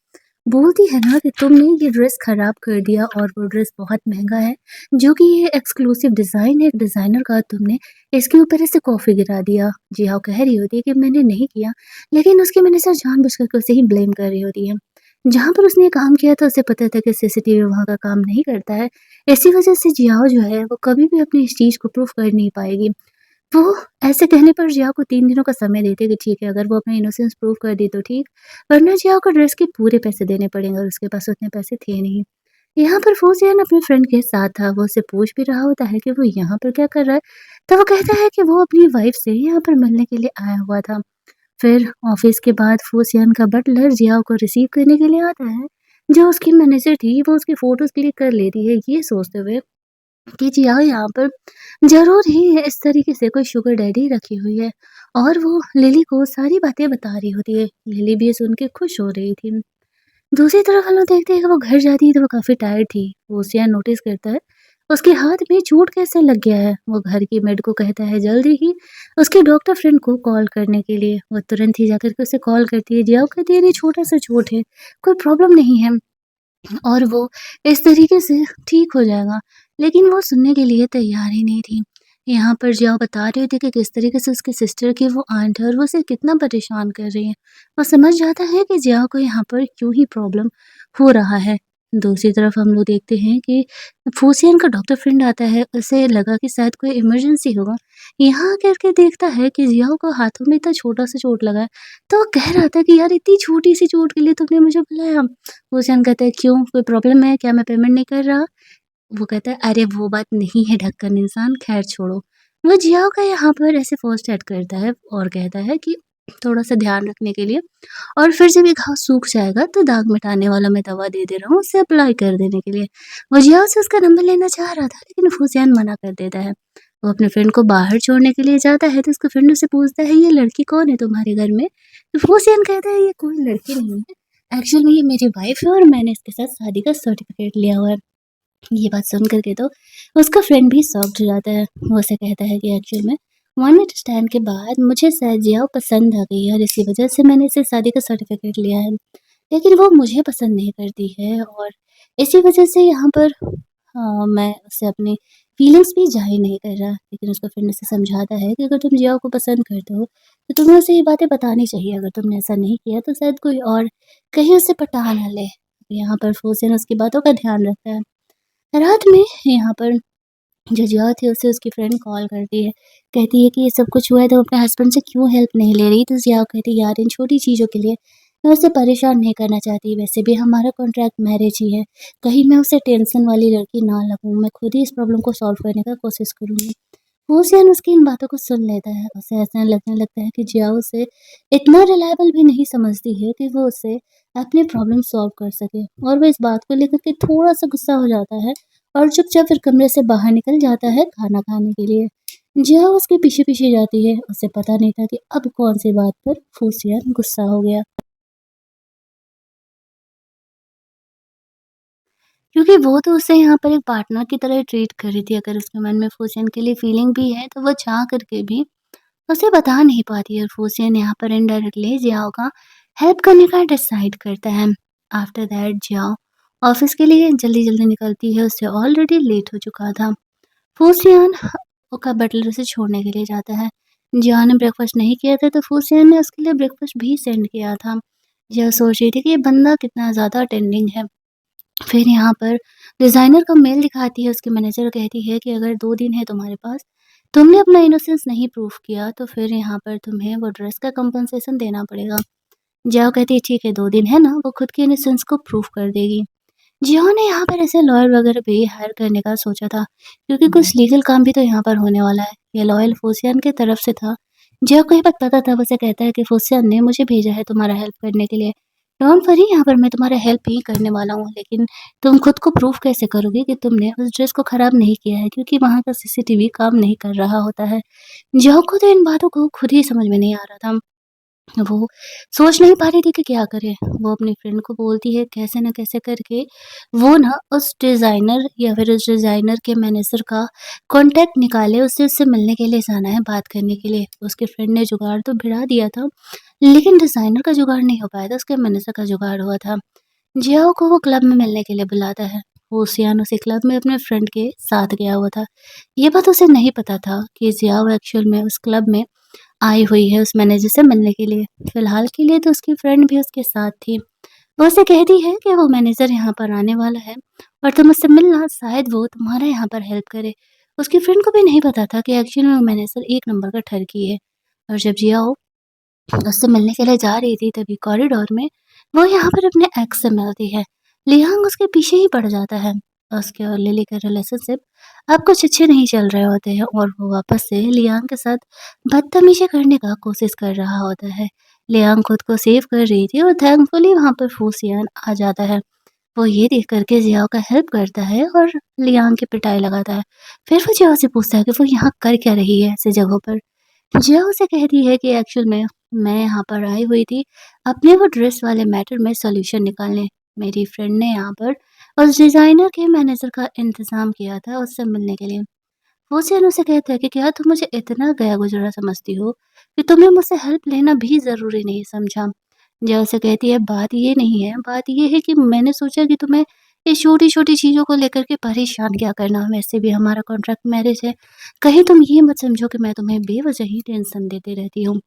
बोलती है ना कि तुमने ये ड्रेस खराब कर दिया और वो ड्रेस बहुत महँगा है, जो कि ये एक्सक्लूसिव डिज़ाइन है एक डिज़ाइनर का, तुमने इसके ऊपर ऐसे कॉफ़ी गिरा दिया। जिया कह रही होती है कि मैंने नहीं किया, लेकिन उसकी मैनेजर जानबूझ कर के उसे ही ब्लेम कर रही होती है। जहाँ पर उसने ये काम किया था उसे पता था कि सीसीटीवी वहाँ का काम नहीं करता है। इसी वजह से जियाओ जो है वो कभी भी अपनी इस चीज़ को प्रूफ कर नहीं पाएगी। वो ऐसे कहने पर जिया को 3 दिनों का समय देते हैं कि ठीक है, अगर वो अपना इनोसेंस प्रूव कर दी तो ठीक, वरना जिया को ड्रेस के पूरे पैसे देने पड़ेंगे और उसके पास उतने पैसे थे नहीं। यहाँ पर फौजियान अपने फ्रेंड के साथ था, वो उससे पूछ भी रहा होता है कि वो यहाँ पर क्या कर रहा है? तो वो कहता है कि वो अपनी वाइफ से यहाँ पर मिलने के लिए आया हुआ था। फिर ऑफिस के बाद फौजियान का बटलर जिया को रिसीव करने के लिए आता है। जो उसकी मैनेजर थी वो उसकी फ़ोटोज़ क्लिक कर लेती है, ये सोचते हुए कि जी हाँ, यहाँ पर ज़रूर ही इस तरीके से कोई शुगर डैडी रखी हुई है, और वो लिली को सारी बातें बता रही होती है। लिली भी ये सुन के खुश हो रही थी। दूसरी तरफ हम लोग देखते हैं कि वो घर जाती है तो वो काफ़ी टायर्ड थी। वो उसे नोटिस करता है, उसके हाथ में चोट कैसे लग गया है। वो घर की मेड को कहता है जल्दी ही उसके डॉक्टर फ्रेंड को कॉल करने के लिए। वो तुरंत ही जाकर के उसे कॉल करती है। जिया कहती है, "अरे छोटा-सा चोट है, कोई प्रॉब्लम नहीं है।" और वो इस तरीके से ठीक हो जाएगा, लेकिन वो सुनने के लिए तैयार ही नहीं थी। यहाँ पर जिया बता रही थी कि किस तरीके से उसकी सिस्टर की वो आंट है और वो उसे कितना परेशान कर रही है। वो समझ जाता है कि जिया को यहाँ पर क्यों ही प्रॉब्लम हो रहा है। दूसरी तरफ हम लोग देखते हैं कि फूसियन का डॉक्टर फ्रेंड आता है, उसे लगा कि शायद कोई इमरजेंसी होगा। यहाँ आकर के देखता है कि जिया को हाथों में इतना छोटा-सा चोट लगा है, तो वो कह रहा था कि यार इतनी छोटी-सी चोट के लिए तुमने मुझे बुलाया? हुसैन कहता है, "क्यों? कोई प्रॉब्लम है? क्या मैं पेमेंट नहीं कर रहा?" वो कहता है, "अरे वो बात नहीं है ढक्कन इंसान, ख़ैर छोड़ो।" वो जियाओ का यहाँ पर ऐसे फ़र्स्ट ऐड करता है और कहता है कि थोड़ा-सा ध्यान रखने के लिए, और फिर जब ये घाव सूख जाएगा तो दाग मिटाने वाला मैं दवा दे दे रहा हूँ, उसे अप्लाई कर देने के लिए। वो जियाओ से उसका नंबर लेना चाह रहा था, लेकिन हुसैन मना कर देता है। वो अपने फ्रेंड को बाहर छोड़ने के लिए जाता है तो उसका फ्रेंड उससे पूछता है, "ये लड़की कौन है तुम्हारे घर में?" तो हुसैन कहता है, "ये कोई लड़की नहीं है। एक्चुअल में ये मेरी वाइफ़ है और मैंने इसके साथ शादी का सर्टिफ़िकेट लिया हुआ है।" ये बात सुन कर के तो उसका फ्रेंड भी शॉक्ड हो जाता है। वो उसे कहता है कि एक्चुअल में वन नाइट स्टैंड के बाद मुझे शाज़िया पसंद आ गई है और इसी वजह से मैंने इसे शादी का सर्टिफ़िकेट लिया है। लेकिन वो मुझे पसंद नहीं करती है और इसी वजह से यहाँ पर मैं उससे अपनी फीलिंग्स भी ज़ाहिर नहीं कर रहा। लेकिन उसका फ्रेंड उसे समझाता है कि अगर तुम जिया को पसंद करते हो, तो तुम्हें उसे ये बातें बतानी चाहिए। अगर तुमने ऐसा नहीं किया तो शायद कोई और कहीं उसे पटा ना ले। यहाँ पर फूसियन उसकी बातों का ध्यान रखता है। रात में यहाँ पर जो जिया थी उसे उसकी फ्रेंड कॉल करती है। कहती है कि ये सब कुछ हुआ है तो अपने हस्बैंड से क्यों हेल्प नहीं ले रही? तो जिया कहती है यार इन छोटी चीज़ों के लिए मैं उसे परेशान नहीं करना चाहती। वैसे भी हमारा कॉन्ट्रैक्ट मैरिज ही है। कहीं मैं उसे टेंशन वाली लड़की ना लगूँ। मैं खुद ही इस प्रॉब्लम को सॉल्व करने का कोशिश करूँगी। फूसियन उसकी इन बातों को सुन लेता है। उसे ऐसा लगने लगता है कि जिया उसे इतना रिलायबल भी नहीं समझती है कि वो उससे अपनी प्रॉब्लम सॉल्व कर सके, और वो इस बात को लेकर के थोड़ा-सा गुस्सा हो जाता है और चुपचाप फिर कमरे से बाहर निकल जाता है खाना खाने के लिए। जिया उसके पीछे-पीछे जाती है। उसे पता नहीं था कि अब कौन-सी बात पर फूसियन गुस्सा हो गया। क्योंकि वो तो उसे यहाँ पर एक पार्टनर की तरह ट्रीट कर रही थी। अगर उसके मन में फूसियन के लिए फीलिंग भी है तो वो चाह करके भी उसे बता नहीं पाती, और फूसियन यहाँ पर इनडायरेक्टली जियाओ का हेल्प करने का डिसाइड करता है। आफ्टर दैट जियाओ ऑफिस के लिए जल्दी-जल्दी निकलती है। उससे ऑलरेडी लेट हो चुका था। फूसियन का बटलर उसे छोड़ने के लिए जाता है। जियाओ ने ब्रेकफास्ट नहीं किया था तो फूसियन ने उसके लिए ब्रेकफास्ट भी सेंड किया था। जिया सोच रही थी कि ये बंदा कितना ज़्यादा अटेंडिंग है। फिर यहाँ पर डिज़ाइनर का मेल दिखाती है। उसके मैनेजर कहती है कि अगर 2 दिन है तुम्हारे पास, तुमने अपना इनोसेंस नहीं प्रूव किया तो फिर यहाँ पर तुम्हें वो ड्रेस का कंपनसेशन देना पड़ेगा। जियाओ कहती है ठीक है 2 दिन है ना, वो खुद के इनोसेंस को प्रूव कर देगी। जियाओ ने यहाँ पर ऐसे लॉयर वगैरह भी हायर करने का सोचा था, क्योंकि कुछ लीगल काम भी तो यहाँ पर होने वाला है। ये लॉयर फूसियन की तरफ से था। जियाओ को ये बात पता था। वो उसे कहता है कि फूसियन ने मुझे भेजा है तुम्हारा हेल्प करने के लिए। डोंट वरी, यहाँ पर मैं तुम्हारा हेल्प ही करने वाला हूँ, लेकिन तुम खुद को प्रूव कैसे करोगे कि तुमने उस ड्रेस को खराब नहीं किया है, क्योंकि वहाँ का सीसीटीवी काम नहीं कर रहा होता है। जियाओ को तो इन बातों को खुद ही समझ में नहीं आ रहा था। वो सोच नहीं पा रही थी कि क्या करे। वो अपनी फ्रेंड को बोलती है कैसे न कैसे करके वो ना उस डिज़ाइनर या फिर उस डिज़ाइनर के मैनेजर का कॉन्टैक्ट निकाले, उससे उससे मिलने के लिए जाना है, बात करने के लिए। उसके फ्रेंड ने जुगाड़ तो भिड़ा दिया था, लेकिन डिज़ाइनर का जुगाड़ नहीं हो पाया था, उसके मैनेजर का जुगाड़ हुआ था। जियाओ को वो क्लब में मिलने के लिए बुलाता है। ओसियान उसे क्लब में अपने फ्रेंड के साथ गया हुआ था। ये बात उसे नहीं पता था कि जियाओ एक्चुअल में उस क्लब में आई हुई है उस मैनेजर से मिलने के लिए। फिलहाल के लिए तो उसकी फ्रेंड भी उसके साथ थी। वो उसे कहती है कि वो मैनेजर यहाँ पर आने वाला है और तुम उससे मिलना, शायद वो तुम्हारा यहाँ पर हेल्प करे। उसकी फ्रेंड को भी नहीं पता था कि एक्चुअल में वो मैनेजर एक नंबर का ठरकी है। और जब जियाओ उससे मिलने के लिए जा रही थी तभी कॉरिडोर में वो यहाँ पर अपने एक्स से मिलती है। लियांग उसके पीछे ही पड़ जाता है। उसके और लिली का रिलेशनशिप अब कुछ अच्छे नहीं चल रहे होते हैं और वो वापस से लियांग के साथ बदतमीजी करने का कोशिश कर रहा होता है। लियांग खुद को सेव कर रही थी और थैंकफुली वहाँ पर फूसियान आ जाता है। वो ये देख करके जियाओ का हेल्प करता है और लियांग की पिटाई लगाता है। फिर वो जियाओ से पूछता है कि वो यहाँ कर क्या रही है ऐसी जगहों पर। जिया उसे कहती है कि एक्चुअल में मैं यहाँ पर आई हुई थी अपने वो ड्रेस वाले मैटर में सॉल्यूशन निकालने। मेरी फ्रेंड ने यहाँ पर उस डिज़ाइनर के मैनेजर का इंतज़ाम किया था उससे मिलने के लिए। हुसैन उसे कहता है कि क्या तुम मुझे इतना गया गुजरा समझती हो कि तुम्हें मुझसे हेल्प लेना भी ज़रूरी नहीं समझा। जिया उसे कहती है बात ये नहीं है, बात ये है कि मैंने सोचा कि तुम्हें ये छोटी-छोटी चीज़ों को लेकर के परेशान क्या करना, वैसे भी हमारा कॉन्ट्रैक्ट मैरिज है। कहीं तुम ये मत समझो कि मैं तुम्हें बेवजह ही टेंशन देती रहती हूँ।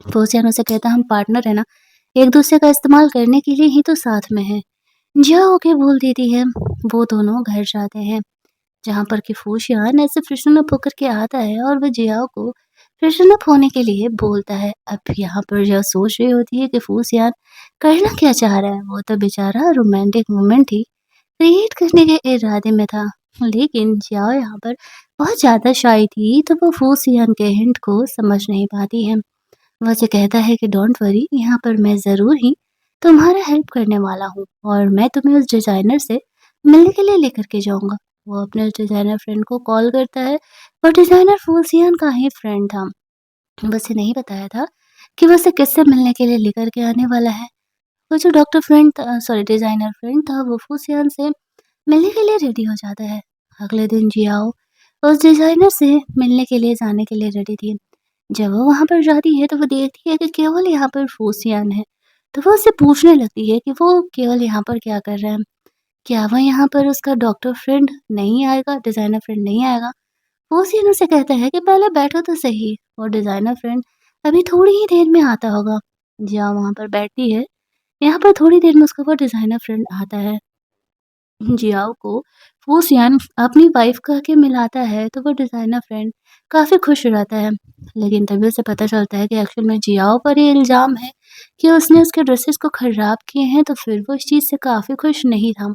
फौजियान उसे कहता हम पार्टनर है ना, एक-दूसरे का इस्तेमाल करने के लिए ही तो साथ में हैं। जिया ओके बोल देती है। वो दोनों घर जाते हैं, जहाँ पर कि फूशियान ऐसे फ्रेशन अप होकर के आता है और वो जियाओ को फ्रेशन अप होने के लिए बोलता है। अब यहाँ पर जिया सोच रही होती है कि फूसियान करना क्या चाह रहा है। वो तो बेचारा रोमांटिक मोमेंट ही क्रिएट करने के इरादे में था, लेकिन जियाओ यहाँ पर बहुत ज़्यादा शाय थी तो वो फूसियान के हिंट को समझ नहीं पाती है। वो उसे कहता है कि डोंट वरी, यहाँ पर मैं ज़रूर ही तुम्हारा हेल्प करने वाला हूँ और मैं तुम्हें उस डिज़ाइनर से मिलने के लिए लेकर के जाऊँगा। वो अपने उस डिज़ाइनर फ्रेंड को कॉल करता है। और डिज़ाइनर फूसियान का ही फ्रेंड था। वो उसे नहीं बताया था कि वो उसे किससे मिलने के लिए लेकर के आने वाला है। वो जो डॉक्टर फ्रेंड था, सॉरी डिज़ाइनर फ्रेंड था, वो फूसियान से मिलने के लिए रेडी हो जाता है। अगले दिन जियाओ उस डिज़ाइनर से मिलने के लिए जाने के लिए रेडी थी। जब वो वहाँ पर जाती है तो वो देखती है कि केवल यहाँ पर फूसियान है। तो वो उससे पूछने लगती है कि वो केवल यहाँ पर क्या कर रहा है? क्या वो यहाँ पर उसका डॉक्टर फ्रेंड नहीं आएगा, डिज़ाइनर फ्रेंड नहीं आएगा? फूसियान उसे कहता है कि पहले बैठो तो सही, और डिज़ाइनर फ्रेंड अभी थोड़ी ही देर में आता होगा। जिया वहाँ पर बैठती है। यहाँ पर थोड़ी देर में उसका वो डिज़ाइनर फ्रेंड आता है। जियाओ को फूसियान अपनी वाइफ़ कह के मिलाता है, तो वो डिज़ाइनर फ्रेंड काफ़ी खुश रहता है। लेकिन तभी उसे पता चलता है कि एक्चुअल में जियाओ पर ये इल्ज़ाम है कि उसने उसके ड्रेसेस को खराब किए हैं, तो फिर वो इस चीज़ से काफ़ी खुश नहीं था।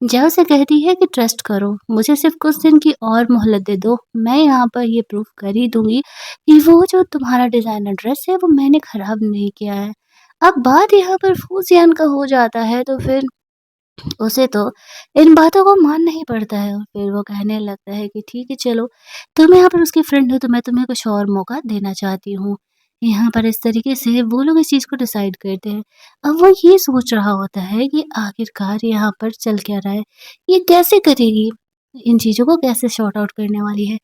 जया उसे कहती है कि ट्रस्ट करो, मुझे सिर्फ़ कुछ दिन की और मोहलत दे दो। मैं यहाँ पर ये प्रूफ़ कर ही दूँगी कि वो जो तुम्हारा डिज़ाइनर ड्रेस है, वो मैंने खराब नहीं किया है। अब बात यहाँ पर फूज़ियान का हो जाता है, तो फिर उसे तो इन बातों को मानना ही पड़ता है और फिर वो कहने लगता है कि ठीक है चलो, तुम यहाँ पर उसकी फ्रेंड हो तो मैं तुम्हें कुछ और मौका देना चाहती हूँ। यहाँ पर इस तरीके से वो लोग इस चीज़ को डिसाइड करते हैं। अब वो ये सोच रहा होता है कि आखिरकार यहाँ पर चल क्या रहा है? ये कैसे करेगी? इन चीज़ों को कैसे सॉर्ट आउट करने वाली है?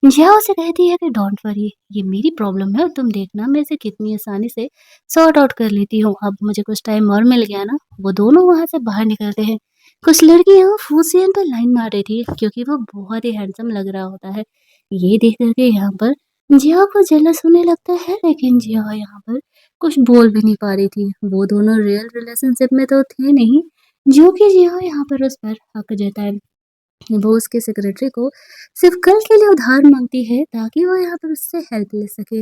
जया उसे कहती है कि डोंट वरी, ये मेरी प्रॉब्लम है और तुम देखना मैं इसे कितनी आसानी से सॉर्ट आउट कर लेती हूँ। अब मुझे कुछ टाइम और मिल गया ना, वो दोनों वहाँ से बाहर निकलते हैं। कुछ लड़कियाँ फूसियन पर लाइन मार रही थी क्योंकि वो बहुत ही हैंडसम लग रहा होता है। ये देख कर के यहाँ पर जिया को जेलस होने लगता है, लेकिन जिया यहाँ पर कुछ बोल भी नहीं पा रही थी। वो दोनों रियल रिलेशनशिप में तो थे नहीं, जो कि जिया यहाँ पर उस पर हक जताए। वो उसके सेक्रेटरी को सिर्फ कल के लिए उधार मांगती है ताकि वो यहाँ पर उससे हेल्प ले सके।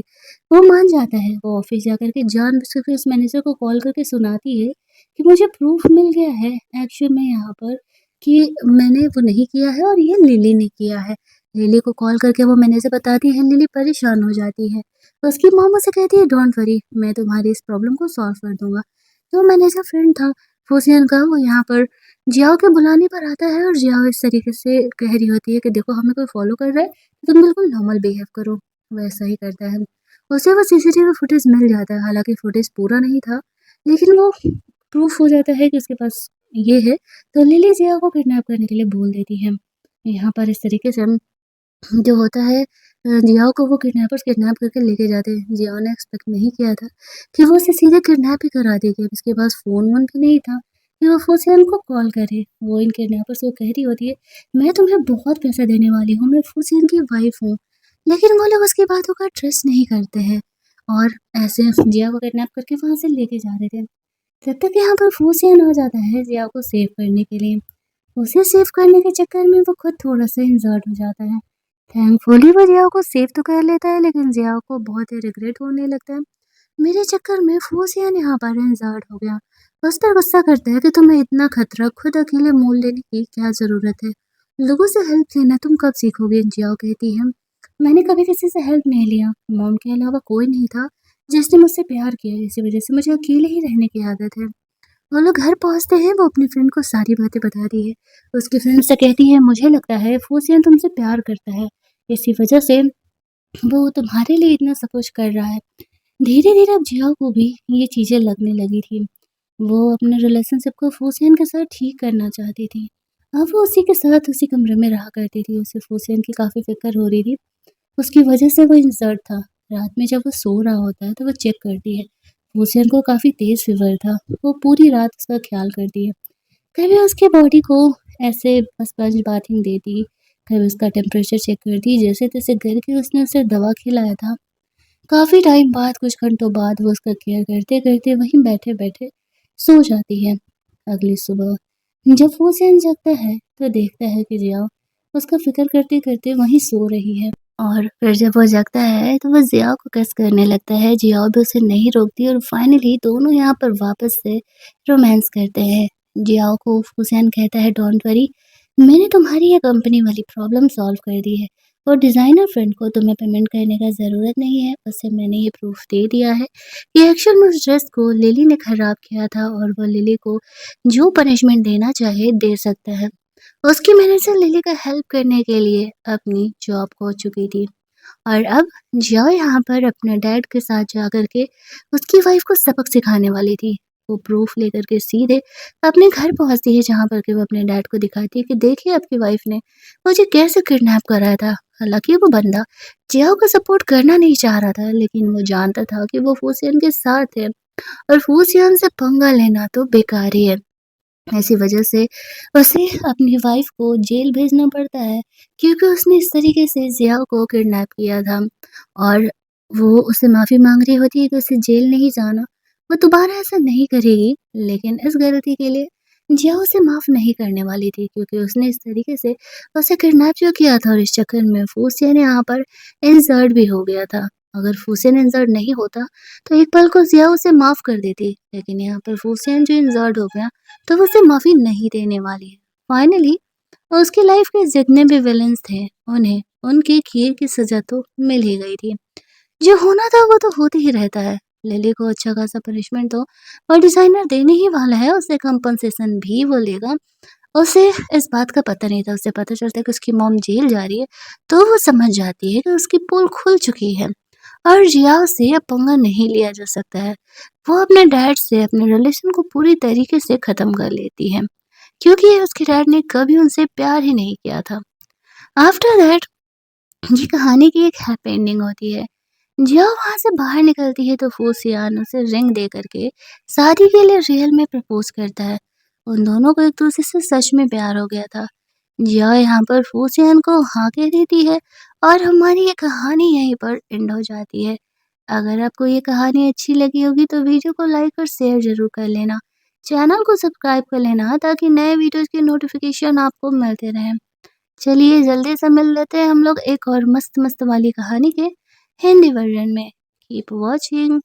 वो मान जाता है। वो ऑफिस जाकर के जानबूझकर के उस मैनेजर को कॉल करके सुनाती है कि मुझे प्रूफ मिल गया है एक्चुअल में यहाँ पर कि मैंने वो नहीं किया है और ये लिली ने किया है। लिली को कॉल करके वो मैनेजर बताती है। लिली परेशान हो जाती है। उसकी मॉम उसे कहती है डोंट वरी, मैं तुम्हारी इस प्रॉब्लम को सॉल्व कर दूंगा। जो मैनेजर फ्रेंड था फूसियन का, वो यहाँ पर जियाओ के बुलाने पर आता है और जियाओ इस तरीके से कह रही होती है कि देखो हमें कोई फॉलो कर रहा है तो तुम बिल्कुल नॉर्मल बिहेव करो। वैसा ही करता है। उसे वो सीसीटीवी फुटेज मिल जाता है, हालांकि फुटेज पूरा नहीं था, लेकिन वो प्रूफ हो जाता है कि उसके पास ये है। तो लिली जिया को किडनैप करने के लिए बोल देती है। यहाँ पर इस तरीके से जो होता है जियाओ को वो किडनैपर्स किडनैप करके लेके जाते हैं। जियाओ ने एक्सपेक्ट नहीं किया था कि वो उसे सीधे किडनैप ही करा देगी। अब इसके पास फ़ोन-वोन भी नहीं था कि वो फुसियन को कॉल करे। वो इन किडनैपर्स को कह रही होती है, "मैं तुम्हें बहुत पैसा देने वाली हूँ, मैं फुसियन की वाइफ़ हूँ।" लेकिन वो लोग उसकी बातों का ट्रस्ट नहीं करते हैं और ऐसे जिया को किडनैप करके वहाँ से लेके जा रहे थे। तब तक यहाँ पर फुसियन आ जाता है जिया को सेव करने के लिए। उसे सेव करने के चक्कर में वो खुद थोड़ा-सा इंजर्ड हो जाता है। थैंकफुली वो जियाओ को सेव तो कर लेता है, लेकिन जियाओ को बहुत ही रिग्रेट होने लगता है। मेरे चक्कर में फूसियन यहाँ पर इंजर्ड हो गया। उस पर गुस्सा करता है कि तुम्हें इतना खतरा खुद अकेले मोल लेने की क्या ज़रूरत है? लोगों से हेल्प लेना तुम कब सीखोगे? जियाओ कहती है, मैंने कभी किसी से हेल्प नहीं लिया। मॉम के अलावा कोई नहीं था जिसने मुझसे प्यार किया। इसी वजह से मुझे अकेले ही रहने की आदत है। वो लोग घर पहुँचते हैं, वो अपनी फ्रेंड को सारी बातें बताती है। उसकी फ्रेंड से कहती है, मुझे लगता है फूसियन तुमसे प्यार करता है। इसी वजह से वो तुम्हारे लिए इतना सब कुछ कर रहा है। धीरे-धीरे अब जिया को भी ये चीज़ें लगने लगी थी। वो अपने रिलेशनशिप को फूसियन के साथ ठीक करना चाहती थी। अब वो उसी के साथ उसी कमरे में रहा करती थी। उसे फूसियन की काफ़ी फ़िक्र हो रही थी। उसकी वजह से वो इंसर्ट था। रात में जब वो सो रहा होता है तो वो चेक करती है। फूसियन को काफ़ी तेज़ फ़ीवर था। वो पूरी रात उसका ख़्याल करती है। कभी उसकी बॉडी को ऐसे स्पंज बाथिंग देती, कभी उसका टेम्परेचर चेक करती, जैसे-तैसे करके उसने उसे दवा खिलाया था। काफ़ी टाइम बाद, कुछ घंटों बाद वो उसका केयर करते-करते वहीं बैठे-बैठे सो जाती है। अगली सुबह जब वो चैन जगता है, तो देखता है कि जिया उसका फ़िक्र करते-करते वहीं सो रही है। और फिर जब वो जगता है, तो वो जिया को किस करने लगता है। जिया भी उसे नहीं रोकती और फाइनली दोनों यहाँ पर वापस से रोमांस करते हैं। जिया को हुसैन कहता है, डोंट वरी, मैंने तुम्हारी ये कंपनी वाली प्रॉब्लम सॉल्व कर दी है। और डिज़ाइनर फ्रेंड को तुम्हें पेमेंट करने का ज़रूरत नहीं है, उसे मैंने ये प्रूफ़ दे दिया है कि एक्चुअल में उस ड्रेस को लिली ने खराब किया था और वो लिली को जो पनिशमेंट देना चाहे दे सकता है। उसकी मैनेजर लिली का हेल्प करने के लिए अपनी जॉब खो चुकी थी और अब जिया यहाँ पर अपने डैड के साथ जा कर के उसकी वाइफ़ को सबक सिखाने वाली थी। वो प्रूफ़ लेकर के सीधे अपने घर पहुँचती है, जहाँ पर के वो अपने डैड को दिखाती है कि देखिए आपकी वाइफ़ ने मुझे कैसे किडनैप करा था। हालाँकि वो बंदा जिया को सपोर्ट करना नहीं चाह रहा था, लेकिन वो जानता था कि वो फूसियन के साथ है और फूसियन से पंगा लेना तो बेकार ही है। इसी वजह से उसे अपनी वाइफ़ को जेल भेजना पड़ता है, क्योंकि उसने इस तरीके से ज़िया को किडनैप किया था और वो उससे माफ़ी माँग रही होती है कि उसे जेल नहीं जाना। वो दोबारा ऐसा नहीं करेगी, लेकिन इस गलती के लिए जिया उसे माफ़ नहीं करने वाली थी क्योंकि उसने इस तरीके से उसे किडनैप जो किया था और इस चक्कर में फूसियन यहाँ पर इंजर्ड भी हो गया था। अगर फूसियन इंजर्ड नहीं होता, तो एक पल को जिया उसे माफ़ कर देती, लेकिन यहाँ पर फूसियन जो इंजर्ड हो गया, तो वो उसे माफ़ी नहीं देने वाली है। फाइनली उसकी लाइफ के जितने भी विलेन्स थे, उन्हें उनके किए की सज़ा तो मिल ही गई थी। जो होना था वो तो होते ही रहता है। लिली को अच्छा खासा पनिशमेंट तो और डिज़ाइनर देने ही वाला है, उसे कंपनसेशन भी वो लेगा। उसे इस बात का पता नहीं था, उसे पता चलता है कि उसकी मॉम जेल जा रही है, तो वो समझ जाती है कि उसकी पोल खुल चुकी है और जिया से अब पंगा नहीं लिया जा सकता है। वो अपने डैड से अपने रिलेशन को पूरी तरीके से ख़त्म कर लेती है, क्योंकि उसके डैड ने कभी उनसे प्यार ही नहीं किया था। आफ्टर दैट ये कहानी की एक हैप्पी एंडिंग होती है। जब वहाँ से बाहर निकलती है तो फूसियान उसे रिंग दे करके शादी के लिए रियल में प्रपोज करता है। उन दोनों को एक दूसरे से सच में प्यार हो गया था। जिया यहाँ पर फूसियान को हाँ कह देती है और हमारी ये कहानी यहीं पर एंड हो जाती है। अगर आपको ये कहानी अच्छी लगी होगी तो वीडियो को लाइक और शेयर जरूर कर लेना। चैनल को सब्सक्राइब कर लेना ताकि नए वीडियोस की नोटिफिकेशन आपको मिलते रहें। चलिए जल्दी से मिल लेते हैं हम लोग एक और मस्त मस्त वाली कहानी के हिंदी वर्जन में। Keep watching.